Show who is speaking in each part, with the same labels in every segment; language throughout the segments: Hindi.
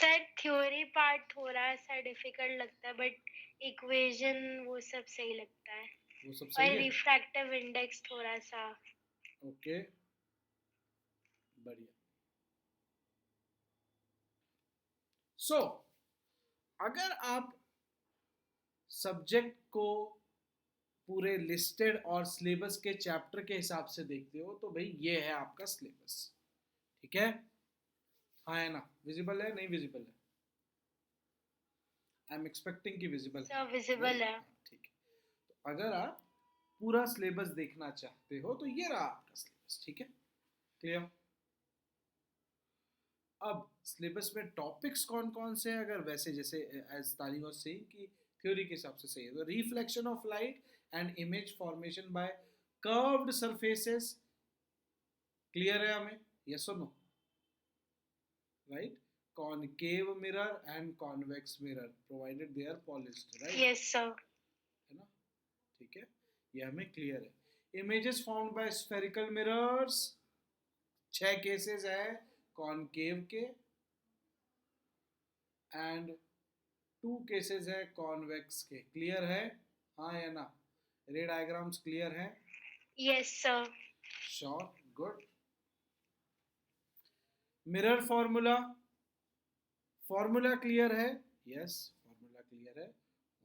Speaker 1: सर थ्योरी पार्ट थोड़ा सा डिफिकल्ट लगता है बट इक्वेशन वो सब सही लगता है
Speaker 2: वो सब
Speaker 1: और
Speaker 2: सही है।
Speaker 1: रिफ्रैक्टिव इंडेक्स थोड़ा सा
Speaker 2: ओके, बढ़िया। सो अगर आप सब्जेक्ट को पूरे लिस्टेड और सिलेबस के चैप्टर के हिसाब से देखते हो तो भाई ये है आपका सिलेबस, ठीक है। हाँ है ना, विजिबल है नहीं विजिबल है? आई एम एक्सपेक्टिंग कि विजिबल है,
Speaker 1: सब विजिबल
Speaker 2: राइट?
Speaker 1: है।
Speaker 2: हाँ ठीक है। तो अगर आप पूरा सिलेबस देखना चाहते हो तो ये रहा आपका सिलेबस, ठीक है, क्लियर। अब सिलेबस में टॉपिक्स कौन कौन से हैं, अगर वैसे जैसे एज तानी वाज सेइंग कि थ्योरी के हिसाब से सही है तो reflection of light and image formation by curved surfaces, clear है हमें, यस और no, right? Concave mirror and convex mirror provided they are polished, right?
Speaker 1: Yes sir.
Speaker 2: है ना, ठीक है, ये हमें क्लियर है। Images found by spherical mirrors, 6 cases है कॉनकेव के एंड 2 केसेस है कॉन्वेक्स के, क्लियर है? हाँ या ना? रे डायग्राम्स क्लियर है?
Speaker 1: Yes sir.
Speaker 2: Sure, good. Mirror formula, formula clear है? यस, फॉर्मूला क्लियर है।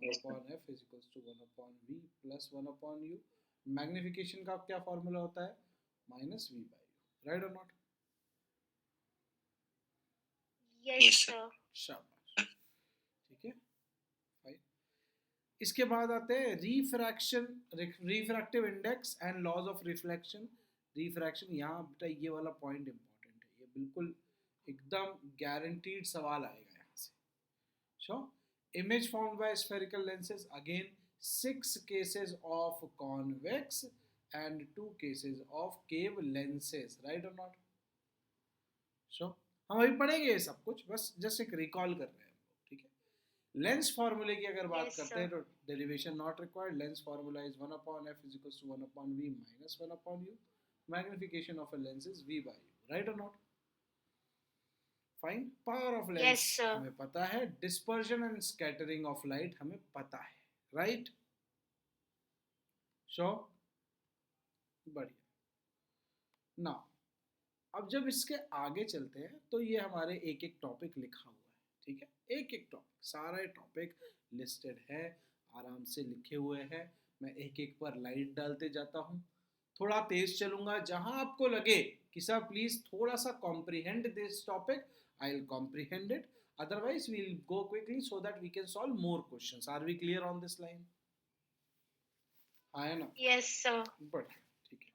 Speaker 2: One upon F is equals to 1/v plus 1/u। Magnification का क्या फॉर्मूला होता है? Minus v by U, right और नॉट?
Speaker 1: Yes sir.
Speaker 2: शाबाश, ठीक है, फाइन। इसके बाद आते हैं refraction, refractive index and laws of reflection. Refraction, यहाँ बेटा ये वाला पॉइंट इंपॉर्टेंट है, ये बिल्कुल एकदम गारंटीड सवाल आएगा यहाँ से। Sure. Image found by spherical lenses, again 6 cases of convex and 2 cases of cave lenses, right और नॉट? श्योर, हम अभी पढ़ेंगे ये सब कुछ, बस जस्ट एक रिकॉल कर रहे हैं, ठीक है। लेंस फार्मूले की अगर बात
Speaker 1: यस
Speaker 2: करते
Speaker 1: सर।
Speaker 2: हैं तो derivation not required. Lens formula is 1/f is equal to 1/v minus 1/u। Magnification of a lens is v by u, right और not? Fine. Power of lens
Speaker 1: yes sir.
Speaker 2: हमें पता है, dispersion and scattering of light हमें पता है, राइट? श्योर, बढ़िया। नाउ अब जब इसके आगे चलते हैं तो ये हमारे एक एक टॉपिक लिखा हुआ है, ठीक है, एक एक टॉपिक, सारा टॉपिक लिस्टेड है, आराम से लिखे हुए हैं। मैं एक एक पर लाइट डालते जाता हूँ, थोड़ा तेज चलूंगा, जहां आपको लगे कि सर प्लीज थोड़ा सा comprehend this topic, I will comprehend it, otherwise we will go quickly so that we can solve more questions. Are we clear on this line? हाँ है ना,
Speaker 1: यस सर।
Speaker 2: बढ़िया, ठीक है।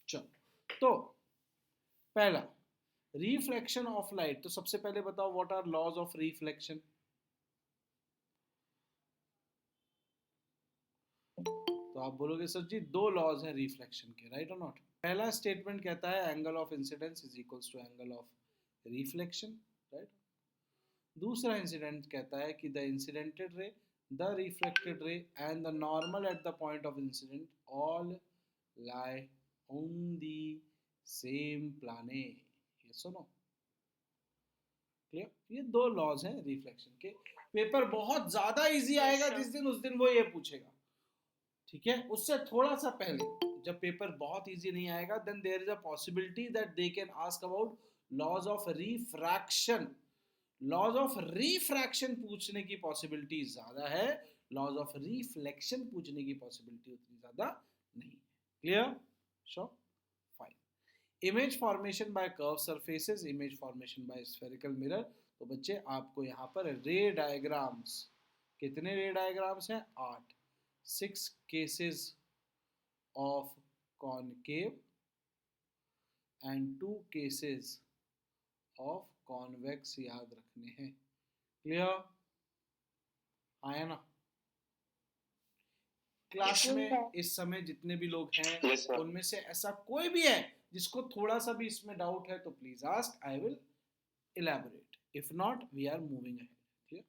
Speaker 2: चलो, तो पहला रिफ्लेक्शन ऑफ लाइट, तो सबसे पहले बताओ what are laws of reflection? तो आप बोलोगे सर जी 2 लॉज हैं रिफ्लेक्शन के, राइट और नॉट? पहला स्टेटमेंट कहता है angle of incidence is equals to angle of reflection, right? दूसरा इंसिडेंट कहता है कि the incidented ray, the reflected ray and the normal at the point of incident all lie on the same planet, yes or no? Clear? ये 2 लॉज हैं रिफ्लेक्शन के। पेपर बहुत ज्यादा इजी
Speaker 1: यस
Speaker 2: आएगा
Speaker 1: सर।
Speaker 2: जिस दिन, उस दिन वो ये पूछेगा, ठीक है। उससे थोड़ा सा पहले जब पेपर बहुत इजी नहीं आएगा, then there is a possibility that they can ask about laws of refraction. Laws of refraction पूछने की पॉसिबिलिटी ज्यादा है, लॉज ऑफ रिफ्लेक्शन पूछने की पॉसिबिलिटी उतनी ज्यादा नहीं है, clear? Sure, fine. Image formation bye curve surfaces, image formation bye spherical mirror. तो बच्चे आपको यहाँ पर रे डायग्राम्स, कितने रे डायग्राम्स हैं? 8। 6 cases of concave and 2 cases of convex याद रखने हैं, क्लियर? आया ना? क्लास में इस समय जितने भी लोग हैं उनमें से ऐसा कोई भी है जिसको थोड़ा सा भी इसमें डाउट है तो please ask, I will elaborate. If not, we are moving ahead. Clear?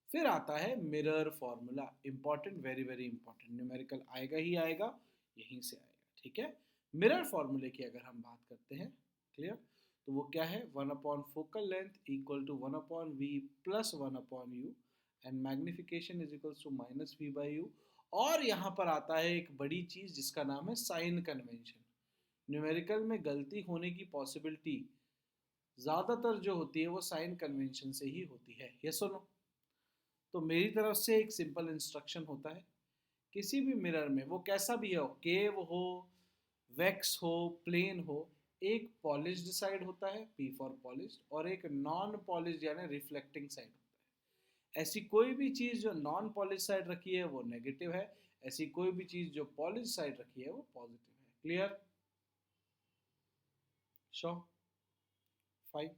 Speaker 2: फिर आता है mirror formula, important, very very important, numerical आएगा ही आएगा, यहीं से आएगा, ठीक है। मिरर फॉर्मूले की अगर हम बात करते हैं, क्लियर, तो वो क्या है, 1 upon focal length equal to 1 upon V plus 1 upon U and magnification is equal to minus V by U. और यहाँ पर आता है एक बड़ी चीज जिसका नाम है साइन कन्वेंशन। न्यूमेरिकल में गलती होने की पॉसिबिलिटी ज़्यादातर जो होती है वो साइन कन्वेंशन से ही होती है, ये सुनो। तो मेरी तरफ से एक सिंपल इंस्ट्रक्शन होता है, किसी भी मिरर में वो कैसा भी हो, केव हो, वैक्स हो, प्लेन हो, एक पॉलिश्ड साइड होता है, पी फॉर पॉलिश्ड, और एक नॉन पॉलिश्ड यानी रिफ्लेक्टिंग साइड होता है। ऐसी कोई भी चीज़ जो नॉन पॉलिश साइड रखी है वो नेगेटिव है, ऐसी कोई भी चीज़ जो पॉलिश साइड रखी है वो पॉजिटिव है। क्लियर? श्योर? फाइन।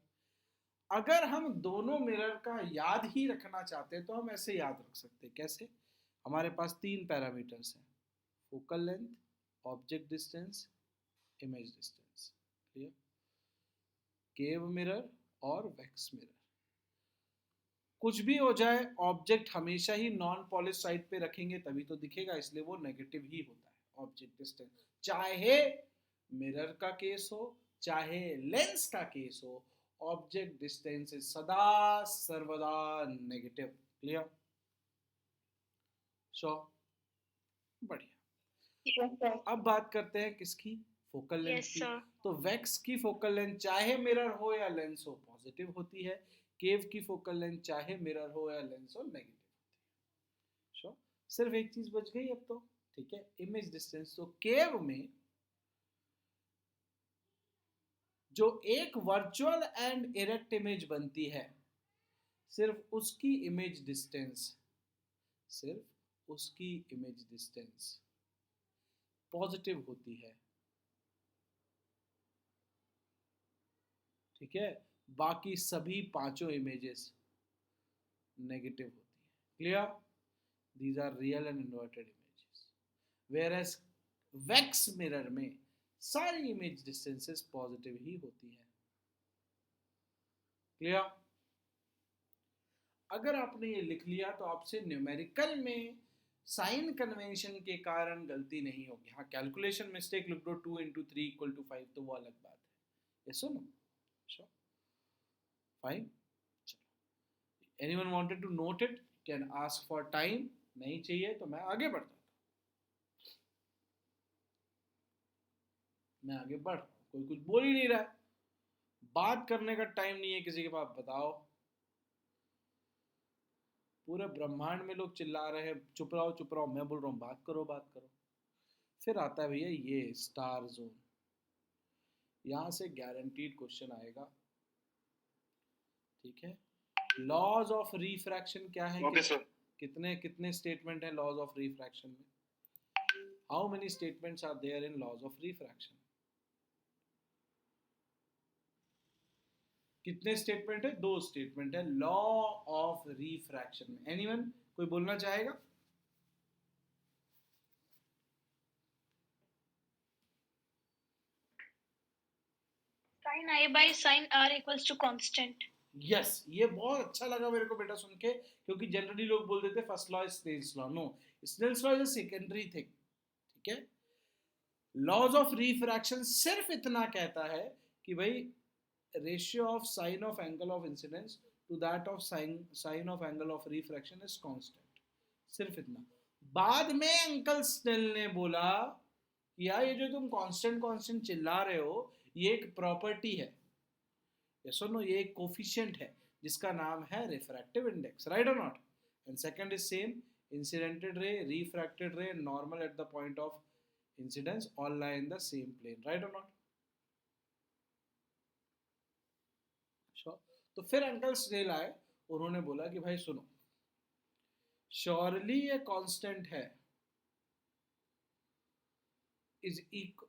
Speaker 2: अगर हम दोनों मिरर का याद ही रखना चाहते हैं तो हम ऐसे याद रख सकते हैं, कैसे? हमारे पास 3 पैरामीटर्स हैं, focal length, object distance, image distance. Clear? Cave mirror और वैक्स मिरर, कुछ भी हो जाए ऑब्जेक्ट हमेशा ही नॉन पॉलिश साइड पे रखेंगे तभी तो दिखेगा, इसलिए वो नेगेटिव ही होता है ऑब्जेक्ट डिस्टेंस, चाहे मिरर का केस हो चाहे लेंस का केस हो, ऑब्जेक्ट डिस्टेंस इज सदा सर्वदा नेगेटिव। क्लियर? सो बढ़िया।
Speaker 1: Yes, sir.
Speaker 2: अब बात करते हैं किसकी, फोकल लेंथ
Speaker 1: Yes,
Speaker 2: की।
Speaker 1: sir.
Speaker 2: तो वैक्स की फोकल लेंथ चाहे मिरर हो या लेंस हो पॉजिटिव होती है, केव की फोकल लेंथ चाहे मिरर हो या लेंस हो नेगेटिव होती है। श्योर? सिर्फ एक चीज बच गई अब तो, ठीक है, इमेज डिस्टेंस। तो केव में जो एक वर्चुअल एंड इरेक्ट इमेज बनती है, सिर्फ उसकी इमेज डिस्टेंस, सिर्फ उसकी इमेज डिस्टेंस पॉजिटिव होती है, ठीक है, बाकी सभी पांचों इमेजेस नेगेटिव होती है। Clear? These are real and inverted images, whereas vex mirror में सारी इमेज डिस्टेंसेस पॉजिटिव ही होती है। क्लियर? अगर आपने ये लिख लिया तो आपसे न्यूमेरिकल में साइन कन्वेंशन के कारण गलती नहीं होगी। हाँ, कैलकुलेशन मिस्टेक लिख दो 2 इंटू 3 इक्वल टू 5 तो वो अलग बात है। ये सुनो, sure, fine. Anyone wanted to note it can ask for time, नहीं चाहिए तो मैं आगे बढ़ता हूँ। मैं आगे बढ़ रहा हूँ, कोई कुछ बोल ही नहीं रहा है, बात करने का टाइम नहीं है किसी के पास, बताओ। पूरे ब्रह्मांड में लोग चिल्ला रहे हैं चुप रहो चुप रहो, मैं बोल रहा हूँ बात करो बात करो। फिर आता है भैया ये स्टार जोन, यहां से गारंटीड क्वेश्चन आएगा, ठीक है। लॉज ऑफ रिफ्रैक्शन क्या है?
Speaker 3: Okay sir.
Speaker 2: कितने कितने स्टेटमेंट है लॉज ऑफ रिफ्रैक्शन में? How many statements are there in laws of refraction? कितने स्टेटमेंट है? 2 स्टेटमेंट है लॉ ऑफ रिफ्रैक्शन में। एनीवन कोई बोलना चाहेगा?
Speaker 1: Sin I by sin R equals to constant.
Speaker 2: Yes, ये बहुत अच्छा लगा मेरे को बेटा सुन के, क्योंकि जनरली लोग बोल देते first law is snell's law. No, snell's law is a secondary thing, ठीक है। लॉज ऑफ रिफ्रैक्शन सिर्फ इतना कहता है कि भाई ratio of sine of angle of incidence to that of sine of angle of refraction is constant, सिर्फ इतना। बाद में अंकल स्नेल ने बोला यार ये जो तुम कांस्टेंट कांस्टेंट चिल्ला रहे हो ये एक प्रॉपर्टी है, यस और नो, ये एक कोफिशिएंट है जिसका नाम है रिफ्रैक्टिव इंडेक्स, राइट और not? And second is same, incidented ray, refracted ray, normal at the point of incidence all lie in the same plane, right और नॉट? श्योर। तो फिर अंकल स्नेल आए, उन्होंने बोला कि भाई सुनो, श्योरली ये कांस्टेंट है, is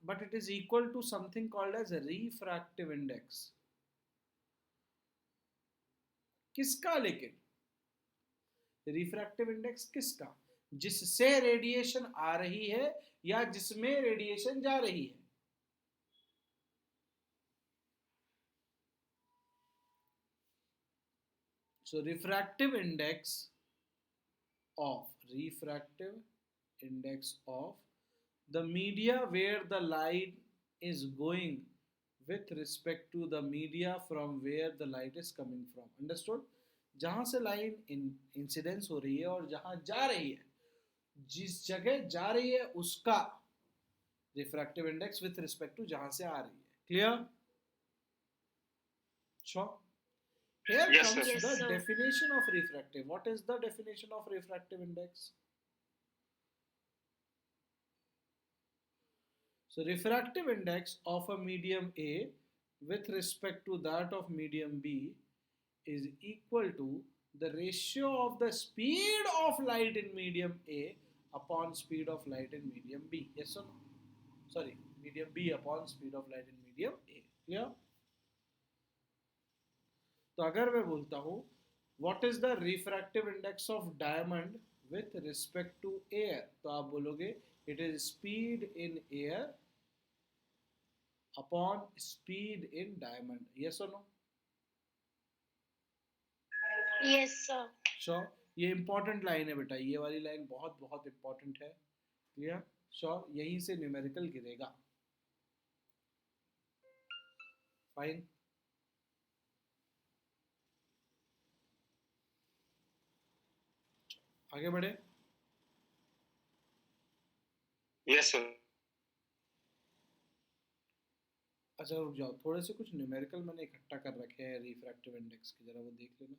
Speaker 2: but it is equal to something called as a refractive index। किसका? लेकिन रिफ्रैक्टिव इंडेक्स किसका? जिससे रेडिएशन आ रही है या जिसमें रेडिएशन जा रही है। So refractive index of the media where the light is going with respect to the media from where the light is coming from. Understood? जहां से लाइन इंसिडेंस हो रही है और जहां जा रही है, जिस जगह जा रही है उसका refractive index with respect to जहां से आ रही है. Clear? Sure. Here
Speaker 3: Yes,
Speaker 2: comes
Speaker 3: sir.
Speaker 1: Yes,
Speaker 2: the
Speaker 1: sir.
Speaker 2: definition of refractive. What is the definition of refractive index? So refractive index of a medium A with respect to that of medium B is equal to the ratio of the speed of light in medium A upon speed of light in medium B. Yes or no? Sorry, medium B upon speed of light in medium A. Clear? तो अगर मैं बोलता हूँ what is the refractive index of diamond with respect to air, तो आप बोलोगे it is speed in air upon speed in diamond. Yes और नो?
Speaker 1: Yes, sir.
Speaker 2: श्योर. ये इंपॉर्टेंट लाइन है बेटा, ये वाली लाइन बहुत बहुत इंपॉर्टेंट है. क्लियर? श्योर. यहीं से न्यूमेरिकल गिरेगा. फाइन. आगे बढ़े.
Speaker 3: Yes, sir.
Speaker 2: अच्छा रुक जाओ, थोड़े से कुछ न्यूमेरिकल मैंने इकट्ठा कर रखे हैं रिफ्रैक्टिव इंडेक्स के, जरा वो देख लेना.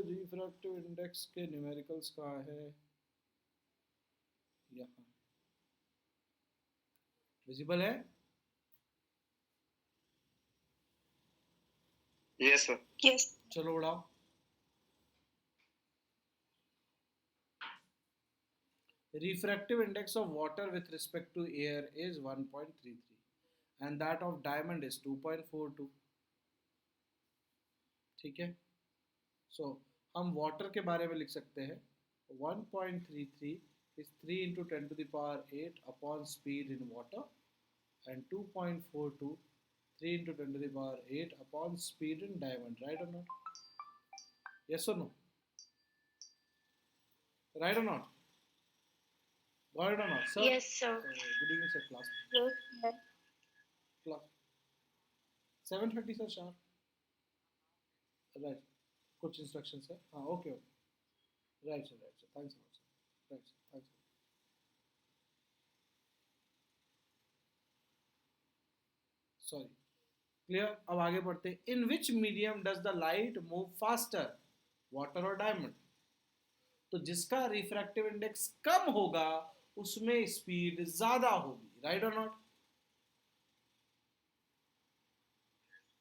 Speaker 2: रिफ्रैक्टिव इंडेक्स के न्यूमेरिकल्स कहाँ है? यहाँ विजिबल है?
Speaker 3: Yes, sir.
Speaker 1: Yes.
Speaker 2: चलो उड़ाओ. Refractive index of water with respect to air is 1.33 and that of diamond is 2.42. ठीक है. So हम water के बारे में लिख सकते हैं 1.33 is 3 into 10 to the power 8 upon speed in water and 2.42 3 into 10 to the power 8 upon speed in diamond. Right or not? Yes or no? Right or not? Got it or not, sir?
Speaker 1: Yes, sir.
Speaker 2: Good evening, sir. Class.
Speaker 1: Yes, sir.
Speaker 2: Class. 7:30, sir. Sharp. Right. कुछ instructions है. हाँ, okay, okay. Right, sir. Right, sir. Thanks a lot, sir. Right, sir. Thanks a lot. Sorry. Clear? अब आगे बढ़ते हैं. In which medium does the light move faster? Water or diamond? तो जिसका रिफ्रैक्टिव इंडेक्स कम होगा उसमें स्पीड ज्यादा होगी. राइट और नॉट?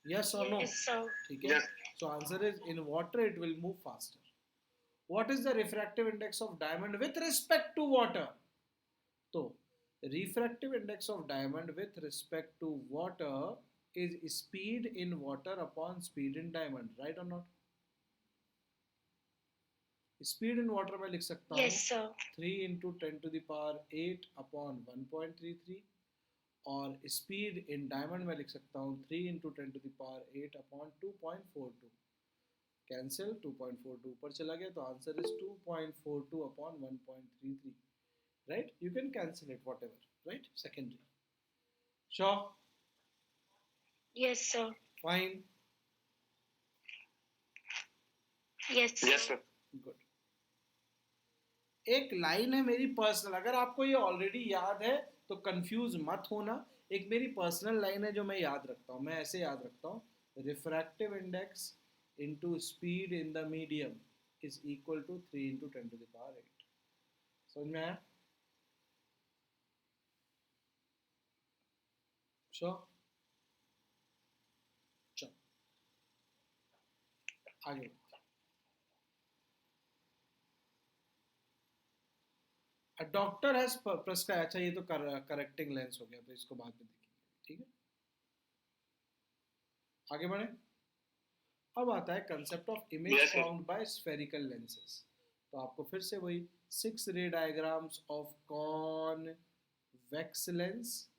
Speaker 2: यस और नो?
Speaker 1: Yes, sir.
Speaker 2: ठीक है.
Speaker 3: Yes.
Speaker 2: So answer is in water it will move faster. What is the refractive index of diamond with respect to water? तो refractive index of diamond with respect to water is speed in water upon speed in diamond. Right और नॉट? स्पीड इन वाटर में लिख सकता हूँ
Speaker 1: Yes, sir.
Speaker 2: 3 into 10 to the power 8 upon 1.33 और स्पीड इन डायमंड में लिख सकता हूँ 3 into 10 to the power 8 upon 2.42. Cancel. 2.42 ऊपर चला गया तो answer is 2.42 upon 1.33. Right? You can cancel it what ever. Right? Secondary. Sure?
Speaker 1: Yes, sir.
Speaker 2: Fine.
Speaker 1: Yes, sir.
Speaker 3: Yes, sir.
Speaker 2: Good. एक लाइन है मेरी पर्सनल, अगर आपको ये ऑलरेडी याद है तो कंफ्यूज मत होना. एक मेरी पर्सनल लाइन है जो मैं याद रखता हूँ. मैं ऐसे याद रखता हूँ, refractive index into speed in the medium is equal to 3 into 10 to the power 8. समझ में आया? श्योर? चलो आगे. Doctor has prescribe. अच्छा ये तो करेक्टिंग लेंस हो गया तो इसको बाद में देखेंगे. ठीक है. आगे बढ़े. अब आता है concept of image
Speaker 3: Yes, sir.
Speaker 2: Formed by spherical lenses. तो आपको फिर से वही 6 रे diagrams of convex lens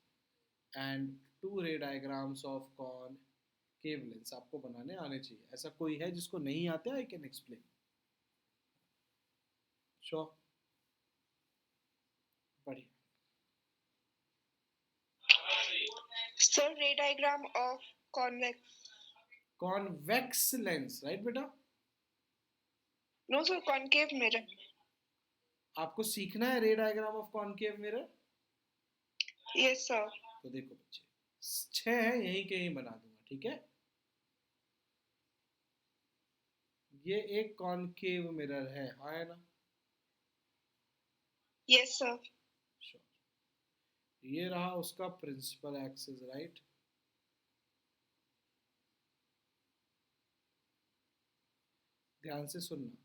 Speaker 2: and 2 रे डायग्राम्स ऑफ कॉनकेव लेंस आपको बनाने आने चाहिए. ऐसा कोई है जिसको नहीं आते? I can explain. श्योर? बढ़िया।
Speaker 4: Sir, ray diagram of convex.
Speaker 2: Convex lens, right बेटा?
Speaker 4: No, sir, concave mirror.
Speaker 2: आपको सीखना है रे diagram of concave mirror?
Speaker 4: Yes, sir.
Speaker 2: तो देखो बच्चे, 6 है, यहीं के यहीं बना दूंगा, ठीक है? ये एक कॉनकेव मिरर है, आया ना?
Speaker 4: Yes, sir.
Speaker 2: Sure. ये रहा उसका प्रिंसिपल एक्सिस, राइट? ध्यान से सुनना।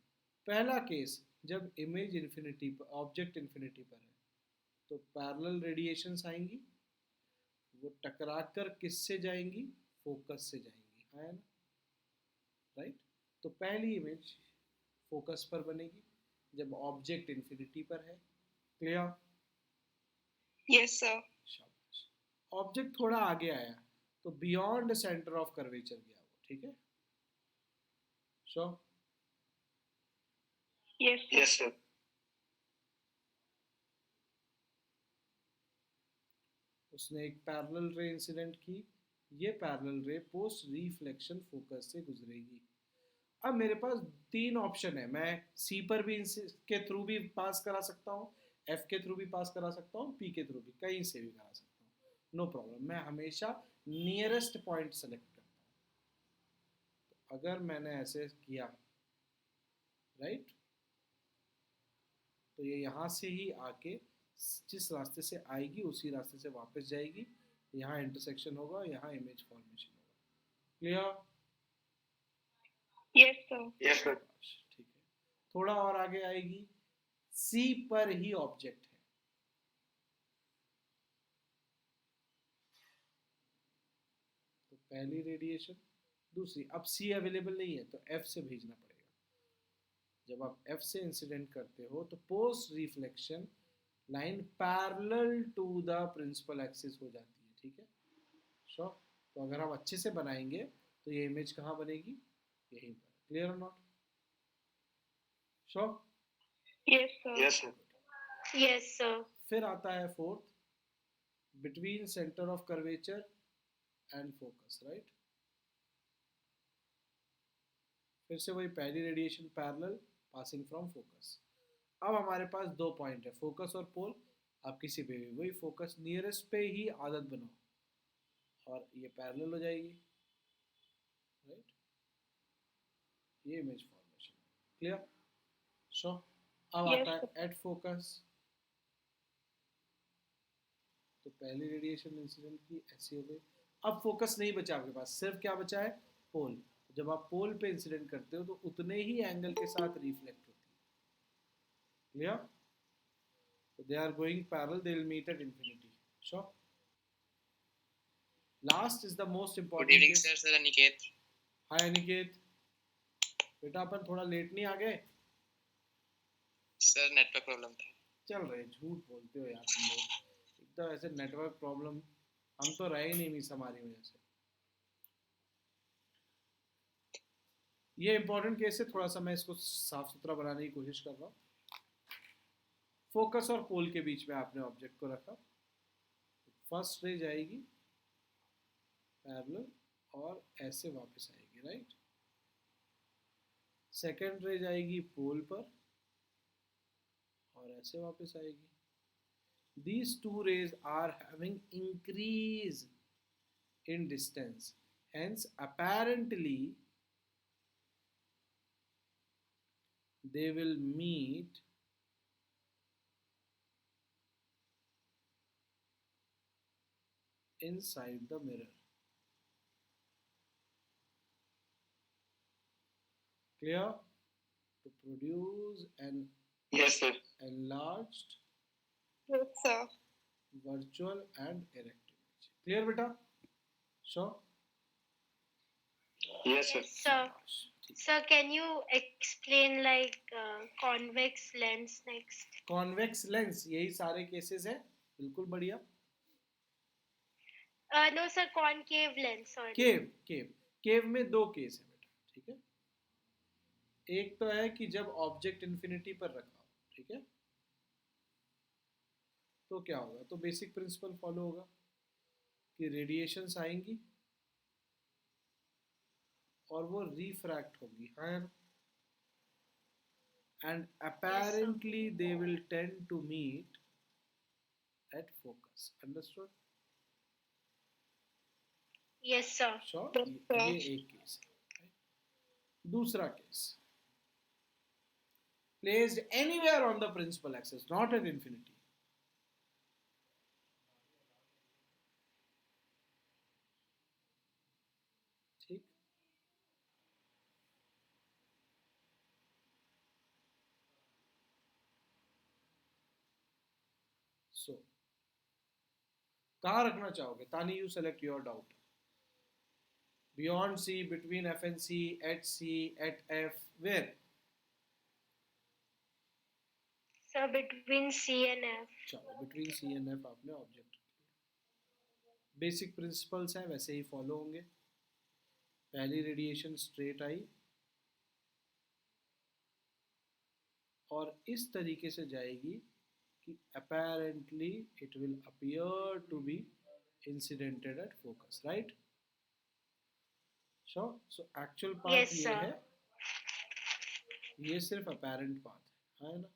Speaker 2: पहला केस, जब इमेज इन्फिनिटी पर, ऑब्जेक्ट इन्फिनिटी पर है, तो पैरेलल रेडिएशंस आएंगी, वो टकरा कर किससे जाएंगी? फोकस से जाएंगी, आया ना? राइट? तो पहली इमेज फोकस पर बनेगी जब ऑब्जेक्ट इन्फिनिटी पर है। क्लियर?
Speaker 4: Yes, sir.
Speaker 2: शाबाश। ऑब्जेक्ट थोड़ा आगे आया तो बियॉन्ड सेंटर ऑफ कर्वेचर गया वो, ठीक है? Sure?
Speaker 4: Yes, sir.
Speaker 3: Yes, sir.
Speaker 2: उसने एक पैरेलल रे इंसिडेंट की, ये पैरेलल रे पोस्ट रिफ्लेक्शन फोकस से गुजरेगी। अब मेरे पास 3 ऑप्शन है, मैं सी पर भी के थ्रू भी पास करा सकता हूँ, एफ के थ्रू भी पास करा सकता हूँ, पी के थ्रू भी, कहीं से भी करा सकता हूँ, नो प्रॉब्लम। मैं हमेशा नियरेस्ट पॉइंट सेलेक्ट करता हूँ। तो अगर मैंने ऐसे किया, राइट, तो ये यहाँ से ही आके जिस रास्ते से आएगी उसी रास्ते से वापस जाएगी, यहाँ इंटरसेक्शन होगा, यहाँ इमेज फॉर्मेशन होगा। Clear?
Speaker 4: Yes, sir.
Speaker 3: Yes, sir.
Speaker 2: ठीक है। थोड़ा और आगे आएगी, सी पर ही ऑब्जेक्ट है, तो पहली रेडिएशन, दूसरी, अब सी अवेलेबल नहीं है तो एफ से भेजना पड़ेगा। जब आप एफ से इंसिडेंट करते हो तो post reflection line parallel to the principal axis हो जाती है, ठीक है? श्योर? तो अगर हम अच्छे से बनाएंगे तो ये इमेज कहाँ बनेगी? यहीं पर। क्लियर और not? Sure?
Speaker 4: Yes, sir.
Speaker 3: Yes, sir.
Speaker 1: Yes, sir.
Speaker 2: फिर आता है fourth, between centre of curvature and focus, right? फिर से वही पहली radiation parallel passing from focus. अब हमारे पास 2 पॉइंट है, फोकस और पोल। आप किसी पे भी वही फोकस नियरेस्ट पे ही आदत बनाओ और ये पैरेलल हो जाएगी, राइट? ये इमेज फॉर्मेशन। क्लियर? सो अब
Speaker 4: Yes,
Speaker 2: आता
Speaker 4: sir.
Speaker 2: है एट फोकस, तो पहली रेडिएशन इंसिडेंट की ऐसी हो गई। अब फोकस नहीं बचा आपके पास, सिर्फ क्या बचा है? पोल। जब आप पोल पे इंसिडेंट करते हो तो उतने ही एंगल के साथ रिफ्लेक्ट होती है। Clear? So they are going parallel, they will meet at infinity. Sure? Last is the most important.
Speaker 5: Good evening,
Speaker 2: case.
Speaker 5: sir. Sir Aniket.
Speaker 2: Hi Aniket. बेटा अपन थोड़ा लेट नहीं आ गए?
Speaker 5: सर नेटवर्क प्रॉब्लम था।
Speaker 2: चल रहे, झूठ बोलते हो यार तुम लोग। एकदम ऐसे नेटवर्क प्रॉब्लम, हम तो रहे ही नहीं मिस हमारी वजह से। ये इंपॉर्टेंट केस है, थोड़ा सा मैं इसको साफ सुथरा बनाने की कोशिश कर रहा हूँ। फोकस और पोल के बीच में आपने ऑब्जेक्ट को रखा, फर्स्ट रे जाएगी पैरेलल और ऐसे वापस आएगी, राइट? सेकेंड रे जाएगी पोल पर और ऐसे वापस आएगी। These two rays are having increase in distance, hence apparently they will meet inside the mirror. Clear? To produce an
Speaker 3: Yes, sir.
Speaker 2: enlarged
Speaker 4: Yes, sir.
Speaker 2: virtual and erect image. Clear beta? Sure?
Speaker 3: Yes, sir.
Speaker 1: Sir, sir, can you explain like convex lens next?
Speaker 2: Convex lens, यही सारे केसेस है, बिल्कुल बढ़िया।
Speaker 1: No, sir, concave lens. Sorry.
Speaker 2: केव में 2 केस है बेटा, ठीक है? एक तो है कि जब ऑब्जेक्ट इन्फिनिटी पर रखा हो, ठीक है? तो क्या होगा, तो बेसिक प्रिंसिपल फॉलो होगा कि रेडिएशंस आएंगी और वो रिफ्रैक्ट होगी, हाँ, and apparently they will tend to meet at focus. Understood?
Speaker 1: Yes, sir.
Speaker 2: Sure.
Speaker 4: Yes, sir.
Speaker 2: ये एक केस है, right? दूसरा case, placed anywhere on the principal axis, not at infinity. ठीक, so कहाँ रखना चाहोगे? तानी, you select your doubt. Beyond C, between F and C, at C, at F, where?
Speaker 1: Sir, between C and F.
Speaker 2: चलो, between C and F आपने ऑब्जेक्ट, बेसिक प्रिंसिपल्स हैं वैसे ही फॉलो होंगे। पहली रेडिएशन स्ट्रेट आई और इस तरीके से जाएगी कि apparently it will appear to be incidented at focus, right? Sure. So actual path
Speaker 1: Yes,
Speaker 2: ये
Speaker 1: sir.
Speaker 2: है, ये सिर्फ apparent path है ना?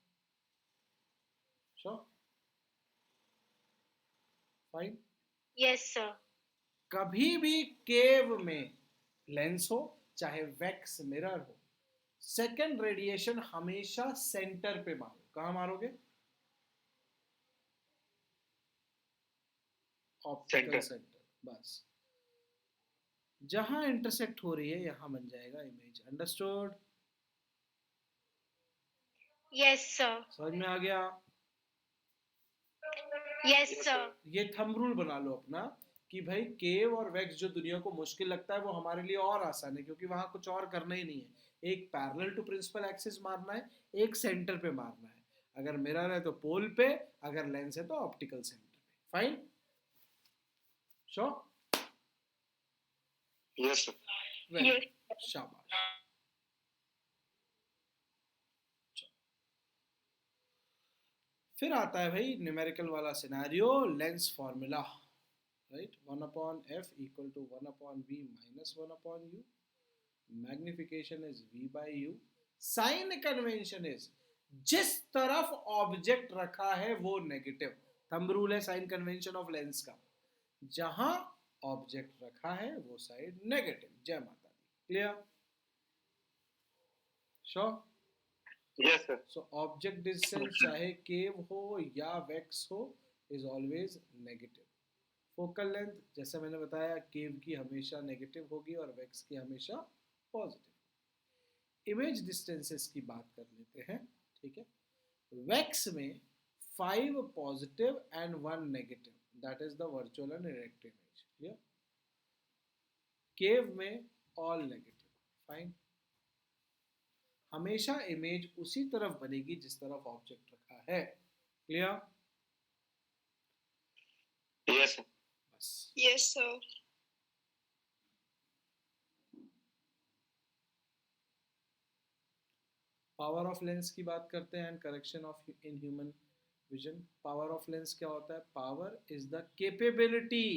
Speaker 2: Sure. Fine.
Speaker 1: Yes, sir.
Speaker 2: कभी भी केव में लेंस हो चाहे वैक्स मिरर हो, सेकेंड रेडिएशन हमेशा सेंटर पे मारो। कहाँ मारोगे? Optical centre. बस जहां इंटरसेक्ट हो रही है यहां बन जाएगा इमेज। अंडरस्टूड?
Speaker 1: Yes, sir.
Speaker 2: समझ में आ गया?
Speaker 1: Yes, sir.
Speaker 2: ये थंब रूल बना लो अपना कि भाई केव और वैक्स जो दुनिया को मुश्किल लगता है वो हमारे लिए और आसान है, क्योंकि वहां कुछ और करना ही नहीं है। एक पैरेलल टू प्रिंसिपल एक्सिस मारना है, एक सेंटर पे मारना है। अगर मिरर है तो पोल पे, अगर लेंस है तो ऑप्टिकल सेंटर पे। Fine? Sure?
Speaker 3: Yes, sir.
Speaker 4: Yes.
Speaker 2: शाबाश। फिर आता है भाई न्यूमेरिकल वाला scenario, lens formula, right? 1/f equal to 1/v minus 1/u, magnification is v by u, sign convention is जिस तरफ ऑब्जेक्ट रखा है वो नेगेटिव। थंब रूल है साइन कन्वेंशन ऑफ लेंस का, जहां ऑब्जेक्ट रखा है वो साइड नेगेटिव। जय Mata Di. Clear? Sure?
Speaker 3: Yes, sir.
Speaker 2: So object distance चाहे केव हो या वैक्स हो is always negative. Focal length जैसे मैंने बताया केव की हमेशा नेगेटिव होगी और वैक्स की हमेशा पॉजिटिव। इमेज डिस्टेंसेस की बात कर लेते हैं, ठीक है? वैक्स में 5 positive and 1 negative, that is the virtual and direct image. Clear? Cave में ऑल नेगेटिव। फाइन? हमेशा इमेज उसी तरफ बनेगी जिस तरफ ऑब्जेक्ट रखा है। क्लियर?
Speaker 3: Yes, sir.
Speaker 2: बस
Speaker 4: Yes, sir.
Speaker 2: Power of lens की बात करते हैं and correction of in human vision. Power of lens क्या होता है? Power is the capability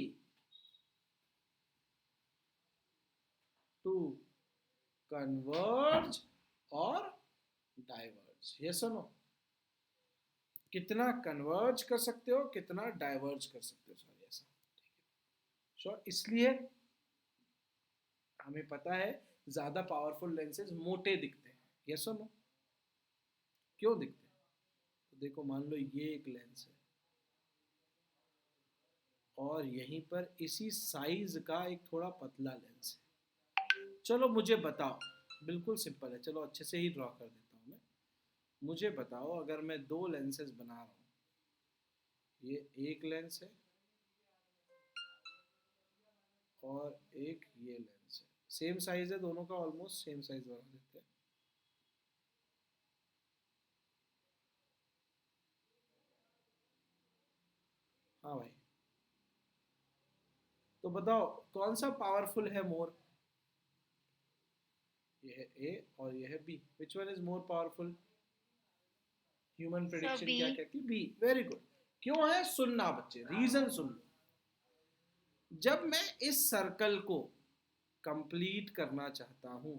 Speaker 2: to converge or diverge. Yes और नो? कितना कन्वर्ज कर सकते हो, कितना डाइवर्ज कर सकते हो, सॉरी ऐसा, ठीक है? श्योर? इसलिए हमें पता है ज्यादा पावरफुल लेंसेज मोटे दिखते हैं। यस और नो? क्यों दिखते हैं? तो देखो, मान लो ये एक लेंस है और यहीं पर इसी साइज का एक थोड़ा पतला लेंस है। चलो मुझे बताओ, बिल्कुल सिंपल है, चलो अच्छे से ही ड्रॉ कर देता हूँ मैं। मुझे बताओ, अगर मैं 2 लेंसेज बना रहा हूँ, ये एक लेंस है और एक ये लेंस है, सेम साइज है दोनों का, ऑलमोस्ट सेम साइज बना देते हैं। हाँ भाई, तो बताओ कौन सा पावरफुल है मोर? ये है ए और ये है B. Which one is more powerful? Human prediction
Speaker 1: B.
Speaker 2: क्या कहती है? बी। Very good. क्यों है सुनना बच्चे, रीजन सुन लो। जब मैं इस सर्कल को कंप्लीट करना चाहता हूं,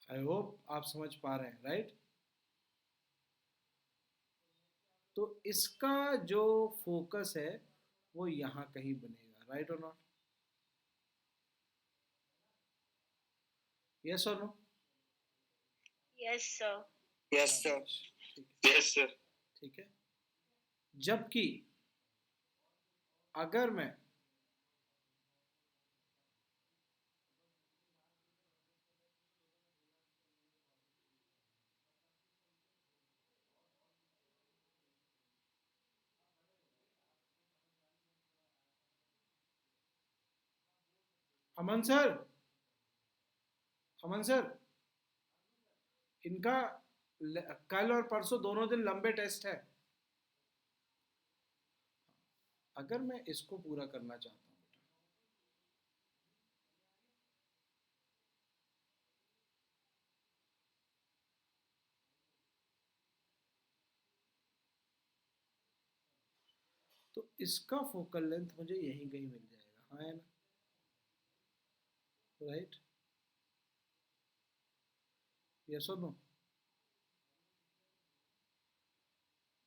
Speaker 2: आई होप आप समझ पा रहे हैं, राइट? तो इसका जो फोकस है वो यहां कहीं बनेगा, राइट और नॉट? यस और no?
Speaker 1: Yes, sir.
Speaker 4: Yes, sir.
Speaker 2: ठीक है,
Speaker 3: Yes, sir.
Speaker 2: ठीक है। जबकि अगर मैं अमन सर, अमन सर, इनका कल और परसों दोनों दिन लंबे टेस्ट है। अगर मैं इसको पूरा करना चाहता हूँ बेटा, तो इसका फोकल लेंथ मुझे यहीं कहीं मिल जाएगा, हाँ है ना? राइट? यस और नो?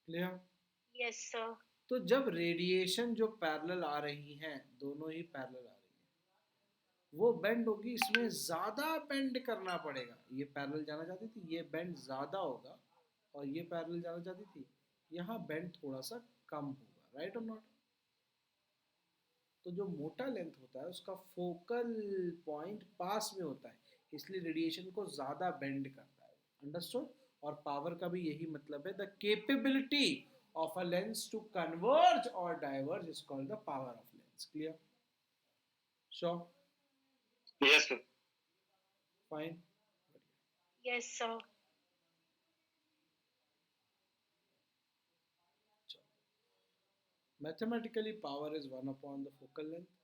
Speaker 2: क्लियर?
Speaker 1: Yes, sir.
Speaker 2: तो जब रेडिएशन जो पैरेलल आ रही हैं, दोनों ही पैरेलल आ रही हैं, वो बेंड होगी, इसमें ज़्यादा बेंड करना पड़ेगा। ये पैरेलल जाना चाहती थी, ये बेंड ज़्यादा होगा, और ये पैरेलल जाना चाहती थी, यहाँ बेंड थोड़ा सा कम होगा, राइट और नॉट? तो जो मोटा लेंथ होता है उसका फोकल पॉइंट पास में होता है, इसलिए रेडिएशन को ज़्यादा बेंड करता है। अंडरस्टूड? और पावर का भी यही मतलब है, the capability of a lens to converge or diverge is called the power of lens. Clear? Sure?
Speaker 3: Yes, sir.
Speaker 2: Fine.
Speaker 1: Yes, sir.
Speaker 2: Mathematically, power is 1 upon the focal length.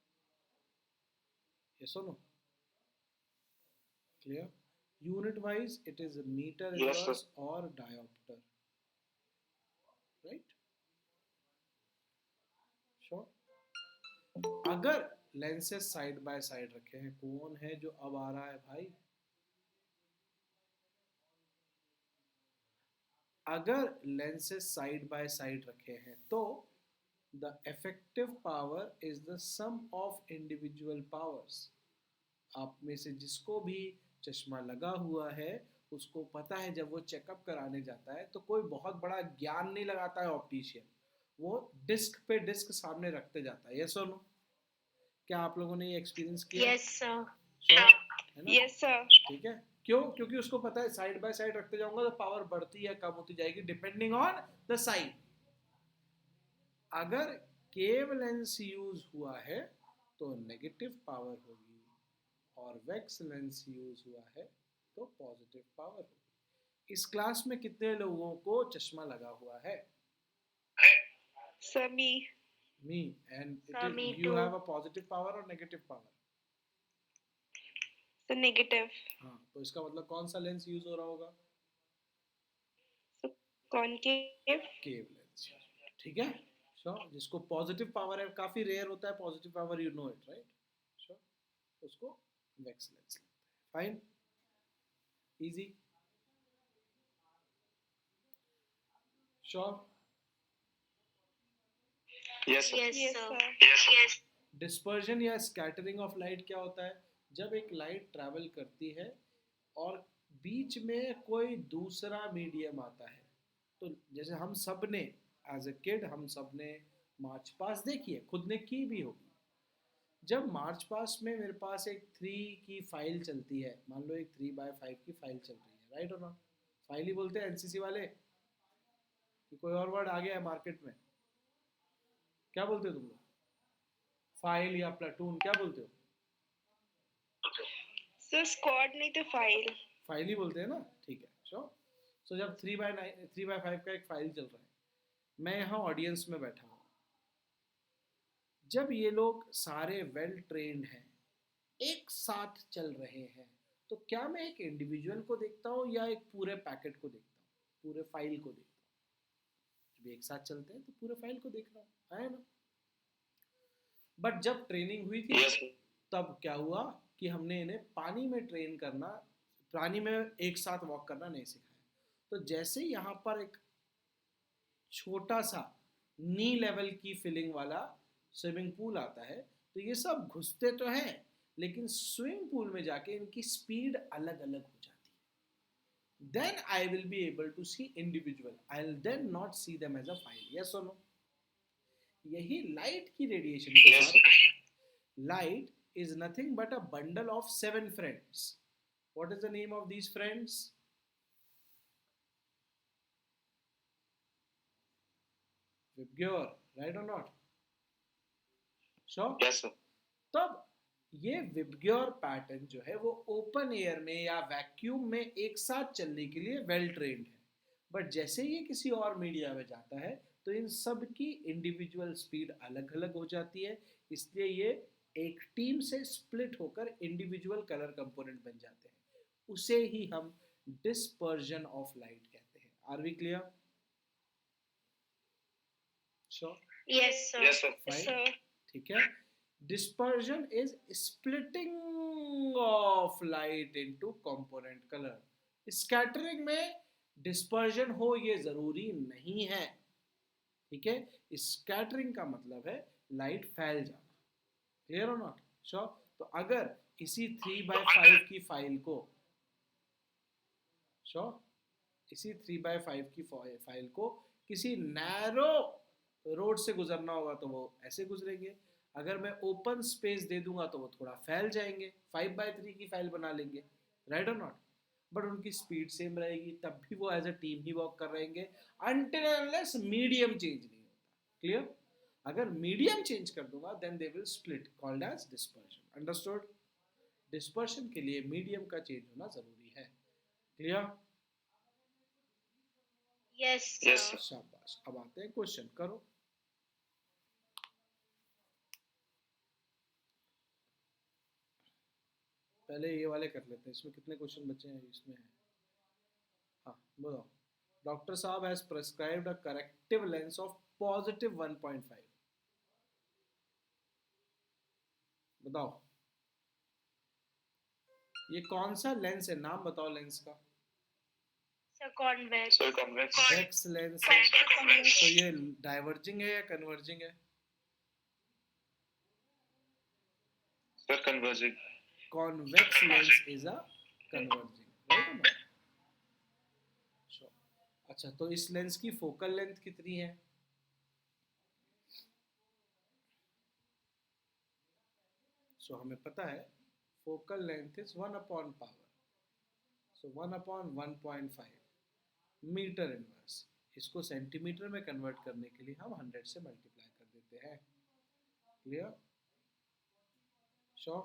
Speaker 2: Yes or no? Clear? Unit wise, it is a meter
Speaker 3: Yes, sir.
Speaker 2: inverse or diopter. Right? Sure? अगर लेंसेज साइड बाय साइड रखे हैं, कौन है जो अब आ रहा है भाई? अगर लेंसेज साइड बाय साइड रखे हैं तो the effective power is the sum of individual powers. आप में से जिसको भी चश्मा लगा हुआ है उसको पता है, जब वो चेकअप कराने जाता है तो कोई बहुत बड़ा ज्ञान नहीं लगाता है ऑप्टिशियन, वो डिस्क पे डिस्क सामने रखते जाता है। यस और नो? क्या आप लोगों ने ये एक्सपीरियंस किया?
Speaker 1: Yes, sir.
Speaker 2: Sure, है ना?
Speaker 4: Yes, sir.
Speaker 2: ठीक है। क्यों? क्योंकि उसको पता है साइड बाय साइड रखते जाऊंगा तो पावर बढ़ती या कम होती जाएगी डिपेंडिंग ऑन द साइड। अगर केव लेंस यूज हुआ है तो नेगेटिव पावर होगी, और वैक्स लेंस यूज हुआ है तो पॉजिटिव पावर होगी। इस क्लास में कितने लोगों को चश्मा लगा हुआ है?
Speaker 4: Sir, me.
Speaker 2: Me. And
Speaker 1: Sir, me
Speaker 2: you
Speaker 1: too.
Speaker 2: Have a positive power और नेगेटिव पावर?
Speaker 4: Sir, negative.
Speaker 2: हाँ, तो इसका मतलब कौन सा लेंस यूज हो रहा होगा?
Speaker 4: So, concave.
Speaker 2: केव लेंस। ठीक है। श्योर? जिसको पॉजिटिव पावर है, काफी रेयर होता है positive power, you know it, right? Sure? उसको वैक्स लेंस लगता है। Fine? Easy? Sure?
Speaker 3: Yes, sir.
Speaker 1: Yes,
Speaker 4: Yes,
Speaker 1: sir.
Speaker 4: sir.
Speaker 3: Yes.
Speaker 2: Dispersion या स्कैटरिंग ऑफ लाइट क्या होता है? जब एक लाइट ट्रैवल करती है और बीच में कोई दूसरा मीडियम आता है, तो जैसे हम सब ने एज ए किड हम सब ने मार्च पास देखी है, खुद ने की भी होगी। जब मार्च पास में मेरे पास एक 3 की फाइल चलती है, मान लो एक 3/5 की फाइल चल रही है, राइट और नॉट? फाइल ही बोलते हैं एनसीसी वाले, कि कोई और वर्ड आ गया है मार्केट में? क्या बोलते हो तुम लोग? फाइल या प्लाटून क्या बोलते हो?
Speaker 4: सर स्क्वाड नहीं तो फाइल.
Speaker 2: फाइल ही बोलते हैं ना, ठीक है. सो जब 3/5 का एक फाइल चल रहा है, मैं यहाँ ऑडियंस में बैठा हूँ, जब ये लोग सारे वेल ट्रेन्ड हैं, एक साथ चल रहे हैं, तो क्या मैं एक इंडिविजुअल को देखता हूँ या एक पूरे पैकेट को देखता हूँ, पूरे फाइल को देखता हूँ? जब एक साथ चलते हैं तो पूरे फाइल को देख रहा हूँ, है ना. बट जब ट्रेनिंग हुई थी,
Speaker 3: Yes, sir.
Speaker 2: तब क्या हुआ कि हमने इन्हें पानी में ट्रेन करना, पानी में एक साथ वॉक करना नहीं सिखाया. तो जैसे यहाँ पर एक छोटा सा नी लेवल की फिलिंग वाला स्विमिंग पूल आता है, तो ये सब घुसते तो हैं, लेकिन स्विमिंग पूल में जाके इनकी स्पीड अलग अलग हो जाती है. Then I will be able to see individual, I will then not see them as a file. Yes और नो. यही लाइट की रेडिएशन के
Speaker 3: Yes,
Speaker 2: साथ
Speaker 3: sir.
Speaker 2: होता है. Light is nothing but a bundle of 7 friends. What is the name of these friends? Vibgyor, right or not? Sure.
Speaker 3: Yes, sir.
Speaker 2: तब ये विबग्योर पैटर्न जो है वो ओपन एयर में या वैक्यूम में एक साथ चलने के लिए वेल ट्रेन्ड है. बट जैसे ये किसी और मीडिया में जाता है, तो इन सब की इंडिविजुअल स्पीड अलग अलग हो जाती है. इसलिए ये एक टीम से स्प्लिट होकर इंडिविजुअल कलर कंपोनेंट बन जाते हैं. उसे ही हम डिस्पर्जन ऑफ लाइट कहते हैं. Are we clear? Sure.
Speaker 1: Yes, sir.
Speaker 3: Yes, sir.
Speaker 2: Fine,
Speaker 4: sir
Speaker 2: ठीक है. Dispersion is splitting of light into component colour. Scattering में डिस्पर्जन हो ये जरूरी नहीं है, ठीक है. स्कैटरिंग का मतलब है लाइट फैल जाना. क्लियर और नॉट? श्योर. तो अगर इसी 3/5 की फाइल को, श्योर, इसी 3/5 की फाइल को किसी नैरो रोड से गुजरना होगा तो वो ऐसे गुजरेंगे. अगर मैं ओपन स्पेस दे दूंगा तो वो थोड़ा फैल जाएंगे, 5/3 की फाइल बना लेंगे. राइट और नॉट? बट उनकी स्पीड सेम रहेगी, तब भी वो एज अ टीम ही वॉक कर रहेंगे अनटिल अनलेस मीडियम चेंज नहीं होता. क्लियर? अगर मीडियम चेंज कर दूंगा then they will split, called as dispersion. Understood? Dispersion के लिए मीडियम का चेंज होना जरूरी है. Clear?
Speaker 1: Yes,
Speaker 3: Yes,
Speaker 1: sir.
Speaker 3: sir.
Speaker 2: शाबाश. अब आते हैं क्वेश्चन. करो. पहले ये वाले कर लेते हैं. इसमें कितने क्वेश्चन बचे हैं? इसमें है, हाँ बताओ. डॉक्टर साहब has prescribed a corrective lens of positive 1.5. बताओ ये कौन सा लेंस है? नाम बताओ लेंस का.
Speaker 1: So convex.
Speaker 3: Sir, convex.
Speaker 2: Convex lens है.
Speaker 3: Sir, convex.
Speaker 2: तो ये डाइवर्जिंग है या कन्वर्जिंग है?
Speaker 3: Sir, converging.
Speaker 2: Convex lens is a converging. Right और नॉट? श्योर. अच्छा, तो इस लेंस की फोकल लेंथ कितनी है? सो हमें पता है फोकल लेंथ इज 1/पावर. So 1/1.5 metre inverse. इसको सेंटीमीटर में कन्वर्ट करने के लिए हम 100 से मल्टीप्लाई कर देते हैं. Clear? Sure.